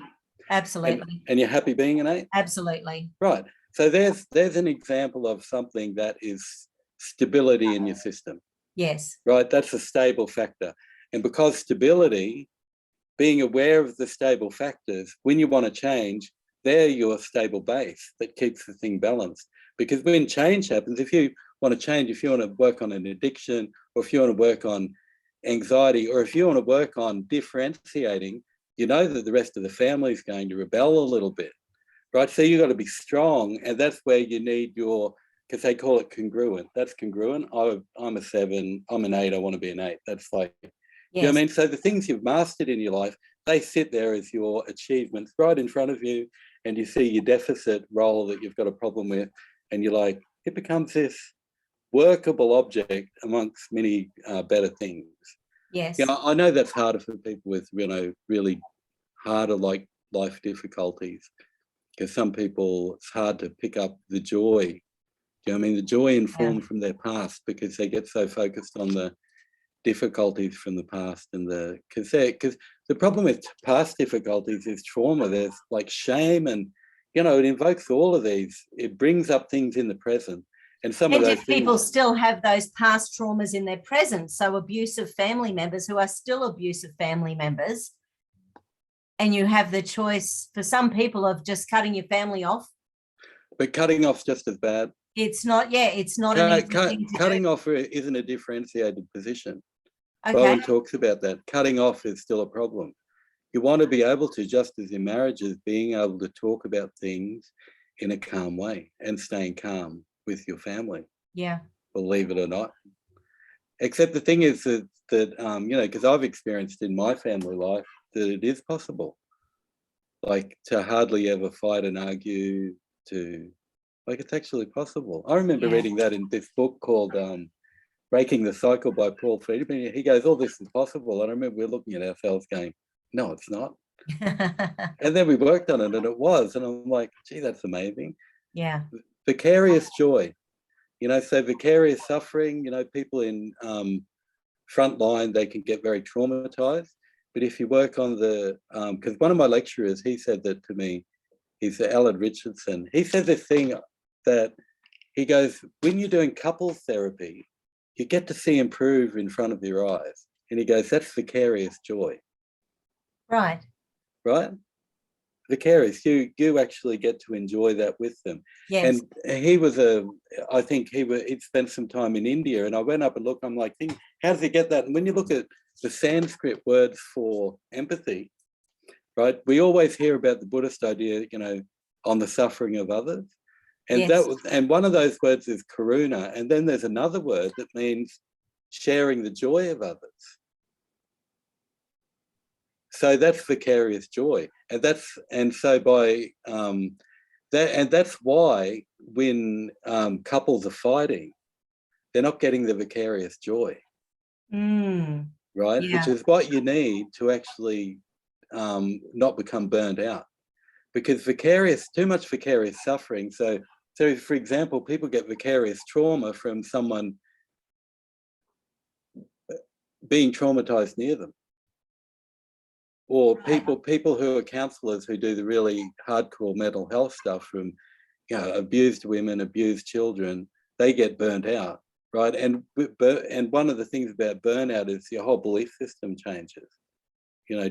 absolutely. And you're happy being an 8? Absolutely. Right. So there's an example of something that is stability in your system. Yes. Right, that's a stable factor. And because stability, being aware of the stable factors, when you want to change, they're your stable base that keeps the thing balanced. Because when change happens, if you want to change, if you want to work on an addiction, or if you want to work on anxiety, or if you want to work on differentiating, you know that the rest of the family is going to rebel a little bit, right? So you've got to be strong, and that's where you need your, because they call it congruent. That's congruent. I'm a 7, I'm an 8, I want to be an 8. That's like, yes. You know what I mean? So the things you've mastered in your life, they sit there as your achievements right in front of you, and you see your deficit role that you've got a problem with, and you're like, it becomes this workable object amongst many better things. Yes. I know that's harder for people with, really harder like life difficulties, because some people, it's hard to pick up the joy. Do you know what I mean? The joy informed from their past, because they get so focused on the difficulties from the past, and because the problem with past difficulties is trauma. There's like shame, and it invokes all of these. It brings up things in the present, and some of those if people still have those past traumas in their present, so abusive family members who are still abusive family members, and you have the choice for some people of just cutting your family off. But cutting off's just as bad. It's not. Yeah, it's not an easy thing to cutting do. off isn't a differentiated position. Okay. Bowen talks about that. Cutting off is still a problem. You want to be able to, just as in marriages, being able to talk about things in a calm way and staying calm with your family. Yeah. Believe it or not. Except the thing is that because I've experienced in my family life that it is possible, like to hardly ever fight and argue, to Like, it's actually possible. I remember Yeah. reading that in this book called Breaking the Cycle by Paul Friedman. He goes, all this is possible. And I remember we're looking at ourselves going, no, it's not. And then we worked on it and it was. And I'm like, gee, that's amazing. Yeah. Vicarious joy. So vicarious suffering, people in front line, they can get very traumatized. But if you work on because one of my lecturers, he said that to me, he's Alan Richardson. He said this thing that he goes, when you're doing couples therapy, you get to see improve in front of your eyes. And he goes, that's vicarious joy. Right. Right? Vicarious, you actually get to enjoy that with them. Yes. And I think he'd spent some time in India, and I went up and looked, I'm like, how does he get that? And when you look at the Sanskrit words for empathy, right, we always hear about the Buddhist idea, on the suffering of others. And Yes. and one of those words is karuna, and then there's another word that means sharing the joy of others. So that's vicarious joy, and that's why when couples are fighting, they're not getting the vicarious joy, right? Yeah. Which is what you need to actually not become burned out, because too much vicarious suffering. So for example, people get vicarious trauma from someone being traumatized near them. Or people who are counsellors who do the really hardcore mental health stuff from, abused women, abused children, they get burnt out, right? And one of the things about burnout is your whole belief system changes.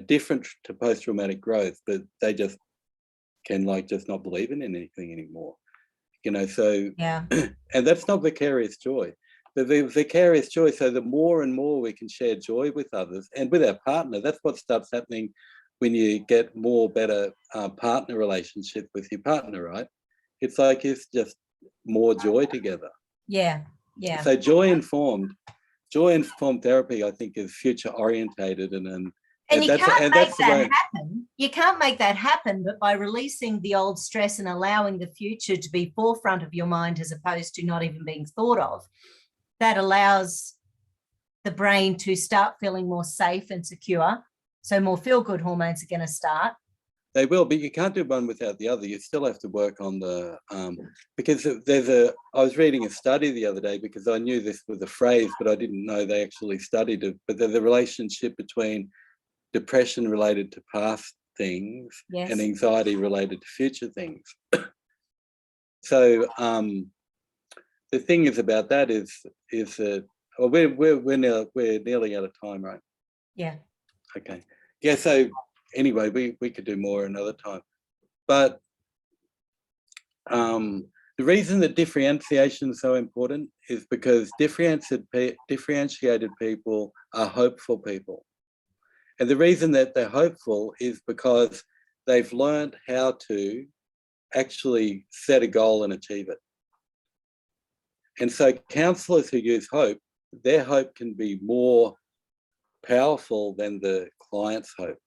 Different to post-traumatic growth, but they just can just not believe in anything anymore. So Yeah. and that's not vicarious joy. But the vicarious joy, so the more and more we can share joy with others and with our partner, that's what starts happening when you get better partner relationship with your partner, right? It's like it's just more joy together. Yeah. Yeah. So joy-informed therapy, I think, is future-orientated and you can't make that happen. You can't make that happen, but by releasing the old stress and allowing the future to be forefront of your mind as opposed to not even being thought of, that allows the brain to start feeling more safe and secure. So more feel-good hormones are going to start. They will, but you can't do one without the other. You still have to work on the, because I was reading a study the other day, because I knew this was a phrase, but I didn't know they actually studied it, but there's a relationship between depression related to past things and anxiety related to future things. So the thing is about that is that we're nearly out of time, right? Yeah. Okay. Yeah. So anyway, we could do more another time, but the reason that differentiation is so important is because differentiated people are hopeful people, and the reason that they're hopeful is because they've learned how to actually set a goal and achieve it. And so counsellors who use hope, their hope can be more powerful than the client's hope,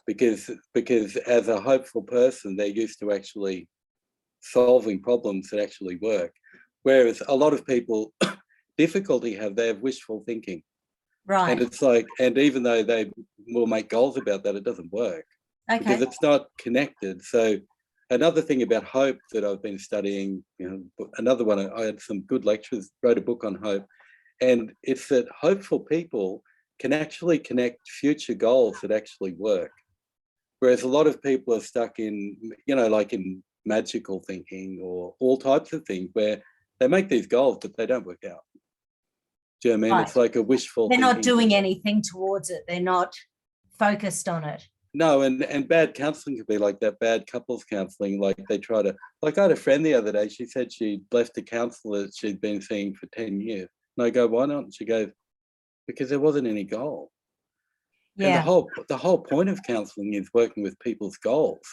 because as a hopeful person, they're used to actually solving problems that actually work. Whereas a lot of people they have wishful thinking. Right. And it's like, and even though they will make goals about that, it doesn't work because it's not connected. So another thing about hope that I've been studying, another one, I had some good lecturers, wrote a book on hope, and it's that hopeful people can actually connect future goals that actually work. Whereas a lot of people are stuck in, like in magical thinking or all types of things where they make these goals, but they don't work out. Do you know what I mean? Right. It's like a wishful thinking. They're not doing anything towards it. They're not focused on it. No, and bad counselling could be like that, bad couples counselling, like they try to, like I had a friend the other day, she said she left a counsellor that she'd been seeing for 10 years. And I go, why not? And she goes, because there wasn't any goal. Yeah. And the whole point of counselling is working with people's goals,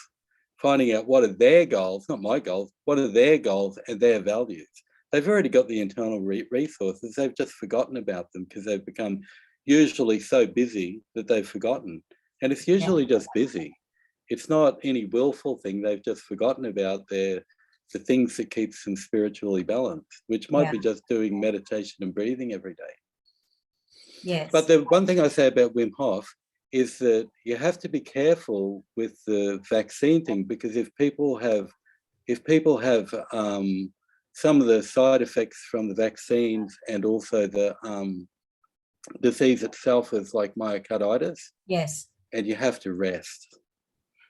finding out what are their goals, not my goals, what are their goals and their values. They've already got the internal resources, they've just forgotten about them because they've become usually so busy that they've forgotten. And it's usually just busy. It's not any willful thing. They've just forgotten about their the things that keeps them spiritually balanced, which might be just doing meditation and breathing every day. Yes. But the one thing I say about Wim Hof is that you have to be careful with the vaccine thing, because if people have some of the side effects from the vaccines and also the disease itself is like myocarditis. Yes. And you have to rest.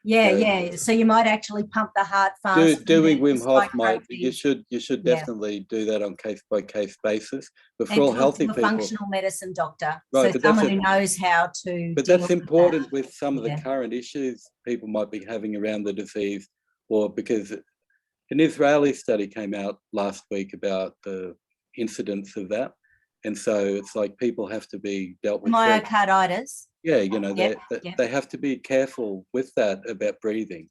Yeah. So you might actually pump the heart fast. Doing Wim Hof you should definitely do that on case by case basis. But for all healthy people, functional medicine doctor, right? So someone who knows how to. But that's important with some of the current issues people might be having around the disease, or because an Israeli study came out last week about the incidence of that, and so it's like people have to be dealt with myocarditis. Yeah, you know, they have to be careful with that about breathing,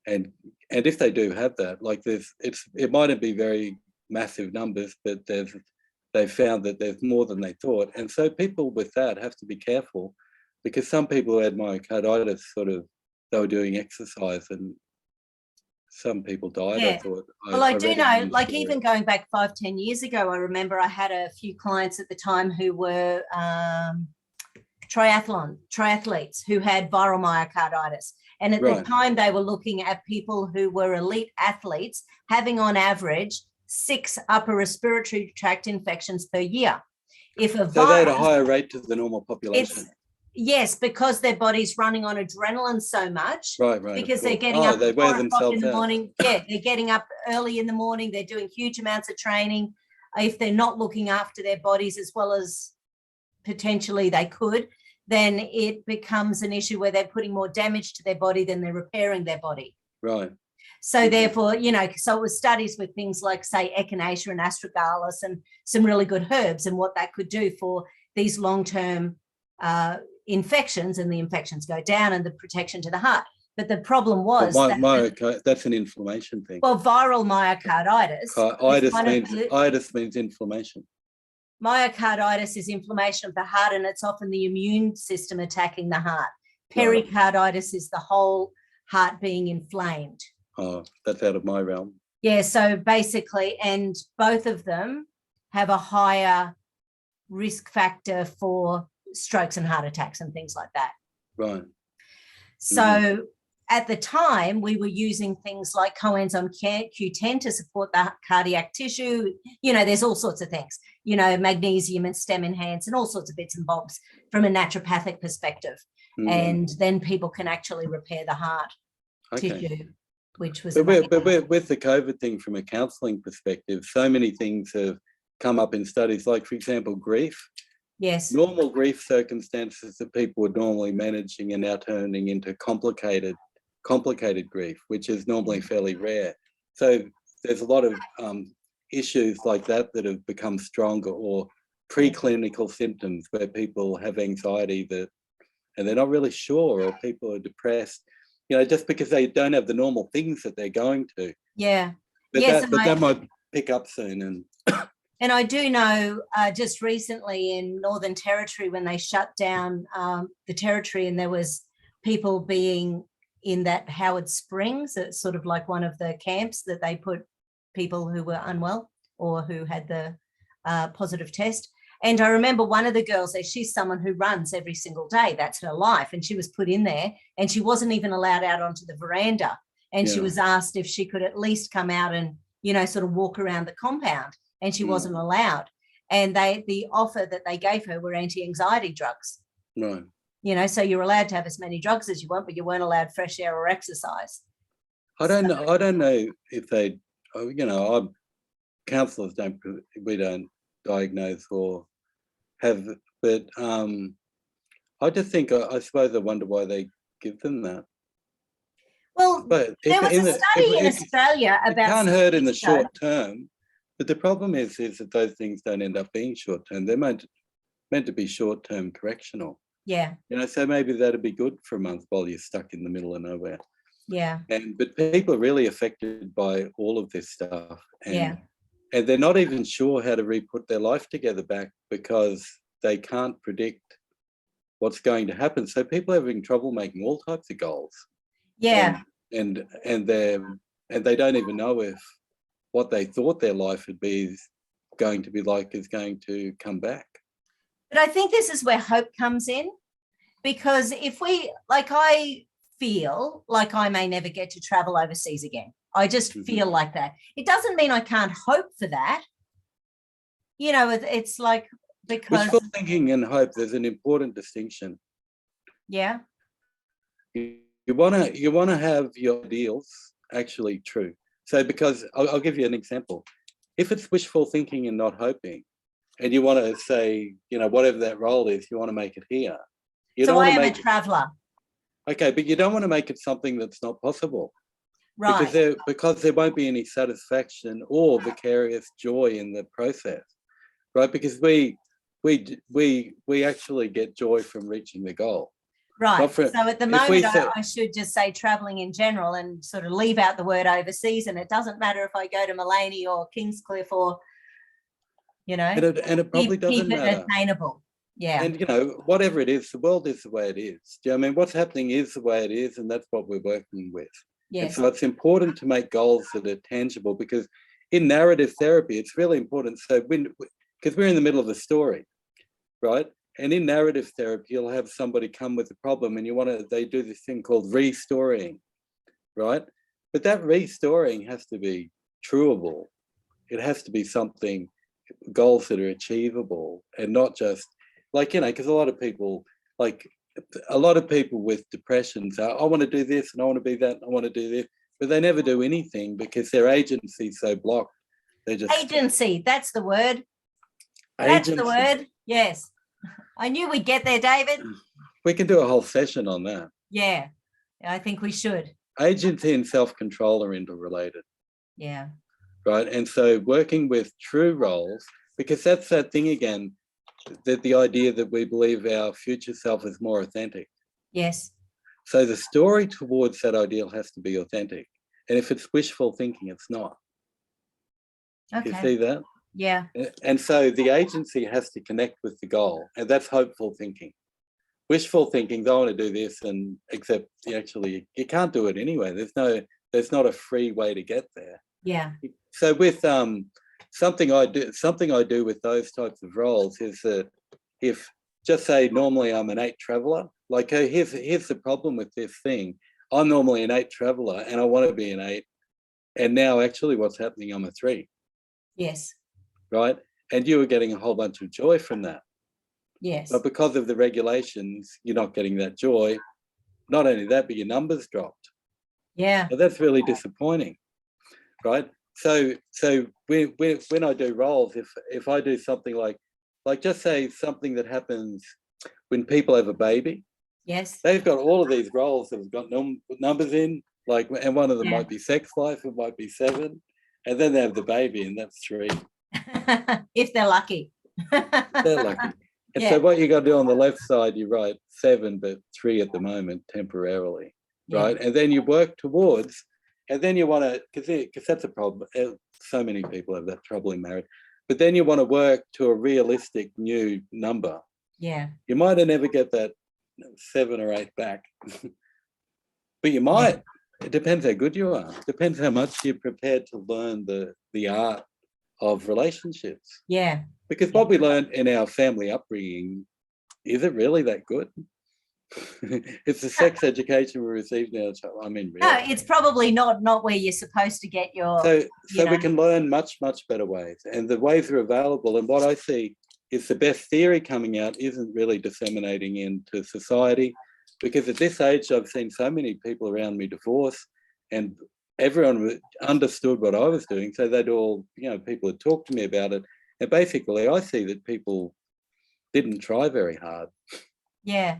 and if they do have that, like it mightn't be very massive numbers, but they've found that there's more than they thought, and so people with that have to be careful, because some people who had myocarditis they were doing exercise and some people died. I thought. Well, I do know, like even going back 5-10 years ago, I remember I had a few clients at the time who were triathletes who had viral myocarditis. And at the time they were looking at people who were elite athletes having on average 6 upper respiratory tract infections per year. So they had a higher rate to the normal population. Yes, because their body's running on adrenaline so much. Right. Because they're getting up they at 4 o'clock in the morning. Yeah, they're getting up early in the morning. They're doing huge amounts of training. If they're not looking after their bodies as well as potentially they could, then it becomes an issue where they're putting more damage to their body than they're repairing their body. Right. So therefore, so it was studies with things like, say, echinacea and astragalus and some really good herbs and what that could do for these long-term infections, and the infections go down and the protection to the heart. But the problem was that's an inflammation thing. Well, viral myocarditis. Itis means inflammation. Myocarditis is inflammation of the heart, and it's often the immune system attacking the heart. Pericarditis is the whole heart being inflamed. Oh, that's out of my realm. Yeah, so basically, and both of them have a higher risk factor for strokes and heart attacks and things like that. Right. So at the time, we were using things like coenzyme Q10 to support the cardiac tissue. There's all sorts of things, magnesium and stem enhance and all sorts of bits and bobs from a naturopathic perspective. And then people can actually repair the heart tissue, which was... But with the COVID thing, from a counselling perspective, so many things have come up in studies, like, for example, grief. Yes. Normal grief circumstances that people were normally managing are now turning into complicated grief, which is normally fairly rare. So there's a lot of issues like that have become stronger, or preclinical symptoms where people have anxiety and they're not really sure, or people are depressed, just because they don't have the normal things that they're going to. Yeah. But that might pick up soon. And I do know just recently in Northern Territory, when they shut down the territory, and there was people being in that Howard Springs, it's sort of like one of the camps that they put people who were unwell or who had the positive test. And I remember one of the girls there, she's someone who runs every single day. That's her life. And she was put in there, and she wasn't even allowed out onto the veranda. And she was asked if she could at least come out and, sort of walk around the compound. And she wasn't allowed. And the offer that they gave her were anti-anxiety drugs. Right. So you're allowed to have as many drugs as you want, but you weren't allowed fresh air or exercise. I don't know if they, counsellors we don't diagnose or have, but I just think, I suppose I wonder why they give them that. Well, there was a study in Australia about... It can't hurt in the short term. But the problem is that those things don't end up being short-term. They're meant to be short-term correctional. Yeah. So maybe that'd be good for a month while you're stuck in the middle of nowhere. Yeah. But people are really affected by all of this stuff. And they're not even sure how to re-put their life together back, because they can't predict what's going to happen. So people are having trouble making all types of goals. Yeah. And they don't even know if what they thought their life would be is going to be like is going to come back. But I think this is where hope comes in, because if we, like, I feel like I may never get to travel overseas again. I just feel like that. It doesn't mean I can't hope for that. You know, it's like, because wishful thinking and hope, there's an important distinction. Yeah. You want to have your ideals actually true. So because I'll give you an example. If it's wishful thinking and not hoping, and you want to say, you know, whatever that role is, you want to make it here. So I am a traveller. Okay, but you don't want to make it something that's not possible. Right. Because there won't be any satisfaction or vicarious joy in the process, right? Because we actually get joy from reaching the goal. Right. So at the moment, I should just say travelling in general and sort of leave out the word overseas, and it doesn't matter if I go to Mullaney or Kingscliff or, you know, and it probably doesn't matter. Keep it attainable. Yeah. And, you know, whatever it is, the world is the way it is. Do you know what I mean? What's happening is the way it is, and that's what we're working with. Yes. And so it's important to make goals that are tangible, because in narrative therapy, it's really important. So because we're in the middle of the story, right? And in narrative therapy, you'll have somebody come with a problem and they do this thing called restoring, right? But that restoring has to be trueable. It has to be something, goals that are achievable, and not just like, you know, because a lot of people with depressions are, I want to do this and I want to be that and I want to do this, but they never do anything because their agency is so blocked. They just agency. That's the word. That's the word. Yes. I knew we'd get there, David. We can do a whole session on that. Yeah, I think we should. Agency and self-control are interrelated. Yeah. Right. And so working with true roles, because that's that thing again, that the idea that we believe our future self is more authentic. Yes. So the story towards that ideal has to be authentic. And if it's wishful thinking, it's not. Okay. You see that? Yeah. And so the agency has to connect with the goal, and that's hopeful thinking. Wishful thinking, I want to do this, and except you can't do it anyway. There's not a free way to get there. Yeah. So with something I do with those types of roles is that if, just say normally I'm an 8 traveller, like here's the problem with this thing. I'm normally an 8 traveller and I want to be an 8, and now actually what's happening, I'm a 3. Yes. Right? And you were getting a whole bunch of joy from that. Yes. But because of the regulations, you're not getting that joy. Not only that, but your numbers dropped. Yeah. So that's really disappointing, right? So when I do roles, if I do something like just say something that happens when people have a baby. Yes. They've got all of these roles that have got numbers in, like, and one of them might be sex life, it might be 7, and then they have the baby, and that's 3. If they're lucky. They're lucky. And so what you got to do on the left side, you write 7, but 3 at the moment, temporarily, right? And then you work towards, and then you want to, because that's a problem. So many people have that trouble in marriage. But then you want to work to a realistic new number. Yeah. You might never get that 7 or 8 back, but you might. Yeah. It depends how good you are. Depends how much you're prepared to learn the art of relationships. Yeah. Because what we learned in our family upbringing, is it really that good? It's the sex education we received now. I mean, really. No, it's probably not where you're supposed to get your. So we can learn much, much better ways, and the ways are available. And what I see is the best theory coming out isn't really disseminating into society, because at this age, I've seen so many people around me divorce, and everyone understood what I was doing. So they'd all, people had talked to me about it. And basically, I see that people didn't try very hard. Yeah.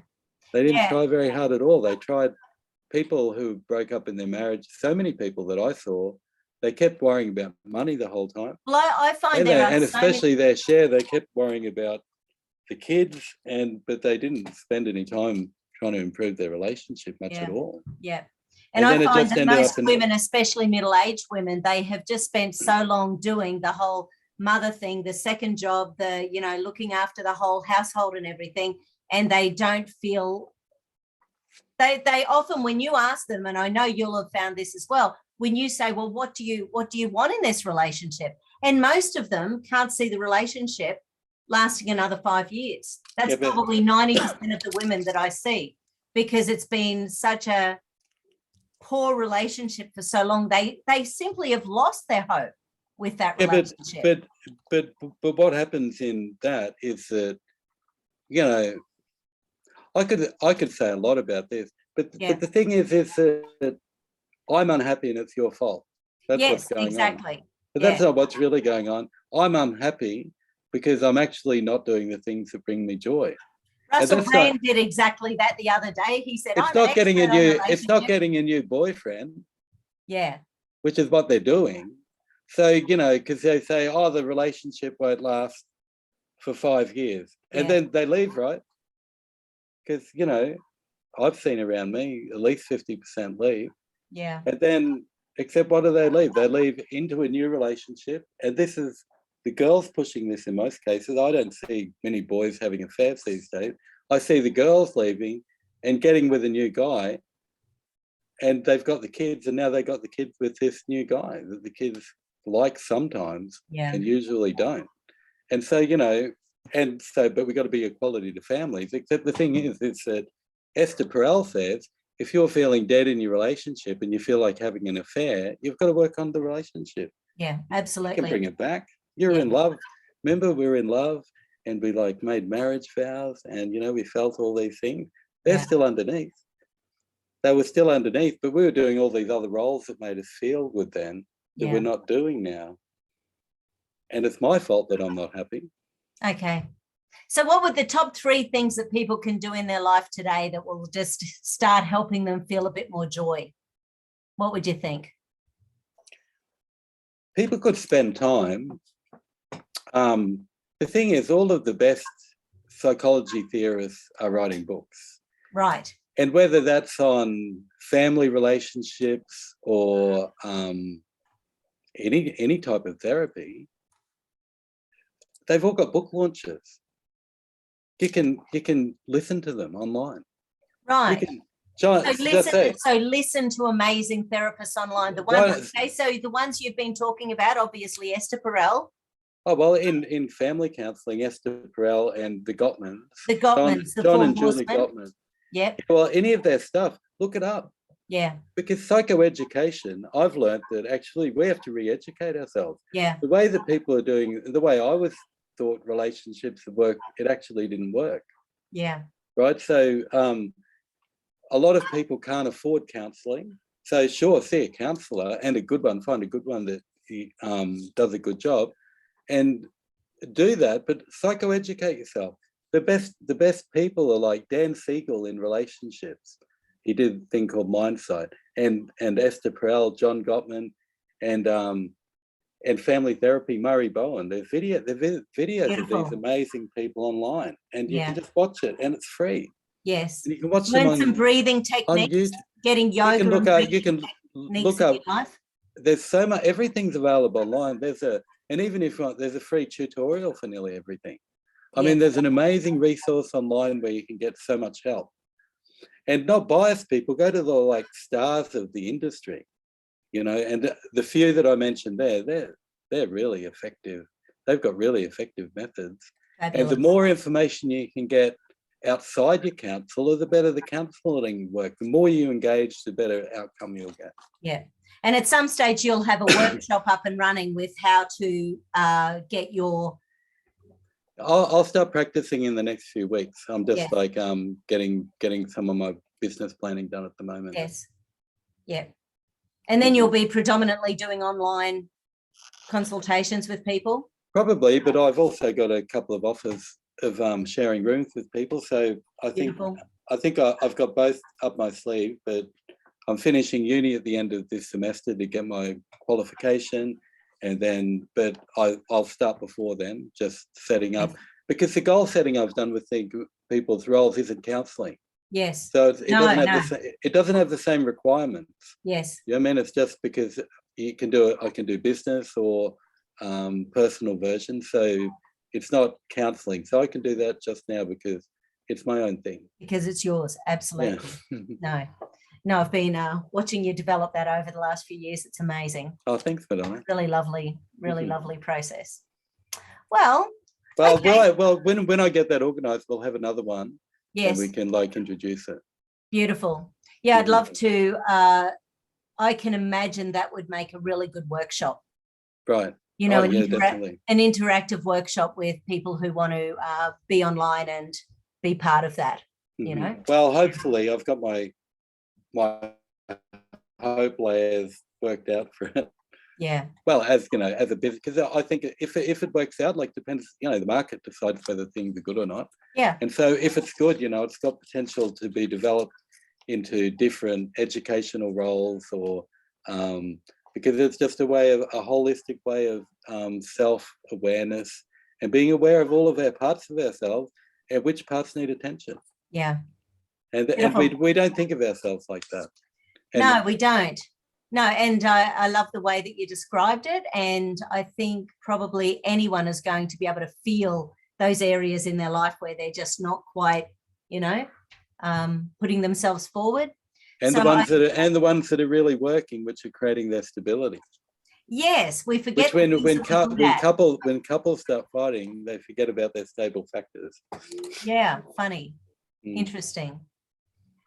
They didn't try very hard at all. They tried. People who broke up in their marriage, so many people that I saw, they kept worrying about money the whole time. Well, I find and especially their share, they kept worrying about the kids, but they didn't spend any time trying to improve their relationship much at all. Yeah. And I find that most women, especially middle-aged women, they have just spent so long doing the whole mother thing, the second job, looking after the whole household and everything, and they don't feel, they often, when you ask them, and I know you'll have found this as well, when you say, well, what do you want in this relationship? And most of them can't see the relationship lasting another 5 years. That's probably 90% of the women that I see, because it's been such a poor relationship for so long. They simply have lost their hope with that relationship. But what happens in that is that, you know, I could say a lot about this, but the thing is that I'm unhappy and it's your fault. That's what's going on. But that's not what's really going on. I'm unhappy because I'm actually not doing the things that bring me joy. Russell Brand did exactly that the other day. He said, it's not getting a new boyfriend. Yeah. Which is what they're doing. So, you know, because they say, oh, the relationship won't last for 5 years. And then they leave, right? Because, you know, I've seen around me at least 50% leave. Yeah. And then, except what do they leave? They leave into a new relationship. And this is the girls pushing this in most cases. I don't see many boys having affairs these days. I see the girls leaving and getting with a new guy, and they've got the kids, and now they got the kids with this new guy that the kids like sometimes and usually don't. And so, you know, but we've got to be equality to families, except the thing is that Esther Perel says, if you're feeling dead in your relationship and you feel like having an affair, you've got to work on the relationship. Yeah, absolutely. You can bring it back. You're in love. Remember, we were in love and we like made marriage vows and, you know, we felt all these things. They're still underneath. They were still underneath, but we were doing all these other roles that made us feel good then that we're not doing now. And it's my fault that I'm not happy. Okay. So what would the top 3 things that people can do in their life today that will just start helping them feel a bit more joy? What would you think? People could spend time. The thing is, all of the best psychology theorists are writing books. Right. And whether that's on family relationships or any type of therapy, they've all got book launches. You can listen to them online. Right. So listen to amazing therapists online. The ones, so the ones you've been talking about, obviously Esther Perel. Oh, well, in family counselling, Esther Perel and the Gottmans. The Gottmans, John and Julie Gottman. Yep. Well, any of their stuff, look it up. Yeah. Because psychoeducation, I've learned that actually we have to re-educate ourselves. Yeah. The way that people are doing, the way I was thought relationships would work, it actually didn't work. Yeah. Right. So a lot of people can't afford counselling. So sure, see a counsellor and a good one, find a good one that does a good job and do that, but psychoeducate yourself. The best people are like Dan Siegel in relationships. He did a thing called Mindsight, and Esther Perel, John Gottman, and family therapy, Murray Bowen. There's videos Beautiful. Of these amazing people online, and you can just watch it, and it's free. Yes. And you can watch Learn some breathing techniques, getting yoga. You can look up. There's so much. Everything's available online. There's a free tutorial for nearly everything. I mean, there's an amazing resource online where you can get so much help. And not biased people, go to the like stars of the industry, you know, and the few that I mentioned there, they're really effective. They've got really effective methods. Fabulous. And the more information you can get outside your counsellor, the better the counselling work. The more you engage, the better outcome you'll get. Yeah. And at some stage, you'll have a workshop up and running with how to get your... I'll start practicing in the next few weeks. I'm just getting some of my business planning done at the moment. Yes. Yeah. And then you'll be predominantly doing online consultations with people? Probably, but I've also got a couple of offers of sharing rooms with people. So I think I've got both up my sleeve, but I'm finishing uni at the end of this semester to get my qualification. And then, but I'll start before then, just setting up, because the goal setting I've done with people's roles isn't counselling. Yes. So it doesn't have the same requirements. Yes. You know what I mean? It's just because you can do it. I can do business or personal version. So it's not counselling. So I can do that just now because it's my own thing. Because it's yours. Absolutely. Yeah. No. No, I've been watching you develop that over the last few years. It's amazing. Oh, thanks, Madonna. Really lovely, lovely process. Well, Well, okay. when I get that organised, we'll have another one. Yes. And we can like introduce it. Beautiful. Yeah, I'd love to. I can imagine that would make a really good workshop. Right. You know, definitely. An interactive workshop with people who want to be online and be part of that, you know. Well, hopefully I've got my hope layers worked out for it. Yeah. Well, as you know, as a business, because I think if it works out, like depends, you know, the market decides whether things are good or not. Yeah. And so if it's good, you know, it's got potential to be developed into different educational roles, or because it's just a holistic way of self-awareness and being aware of all of our parts of ourselves and which parts need attention. Yeah. And we don't think of ourselves like that. And no, we don't. No, and I love the way that you described it. And I think probably anyone is going to be able to feel those areas in their life where they're just not quite, you know, putting themselves forward. And so the ones that are really working, which are creating their stability. Yes, we forget. Which when couples start fighting, they forget about their stable factors. Yeah, funny. Interesting.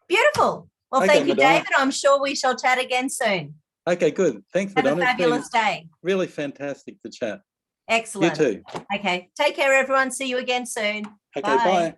Beautiful. Well, thank you, Madonna. David. I'm sure we shall chat again soon. Okay, good. Thanks, Madonna. Have a fabulous day. Really fantastic to chat. Excellent. You too. Okay. Take care, everyone. See you again soon. Okay, bye.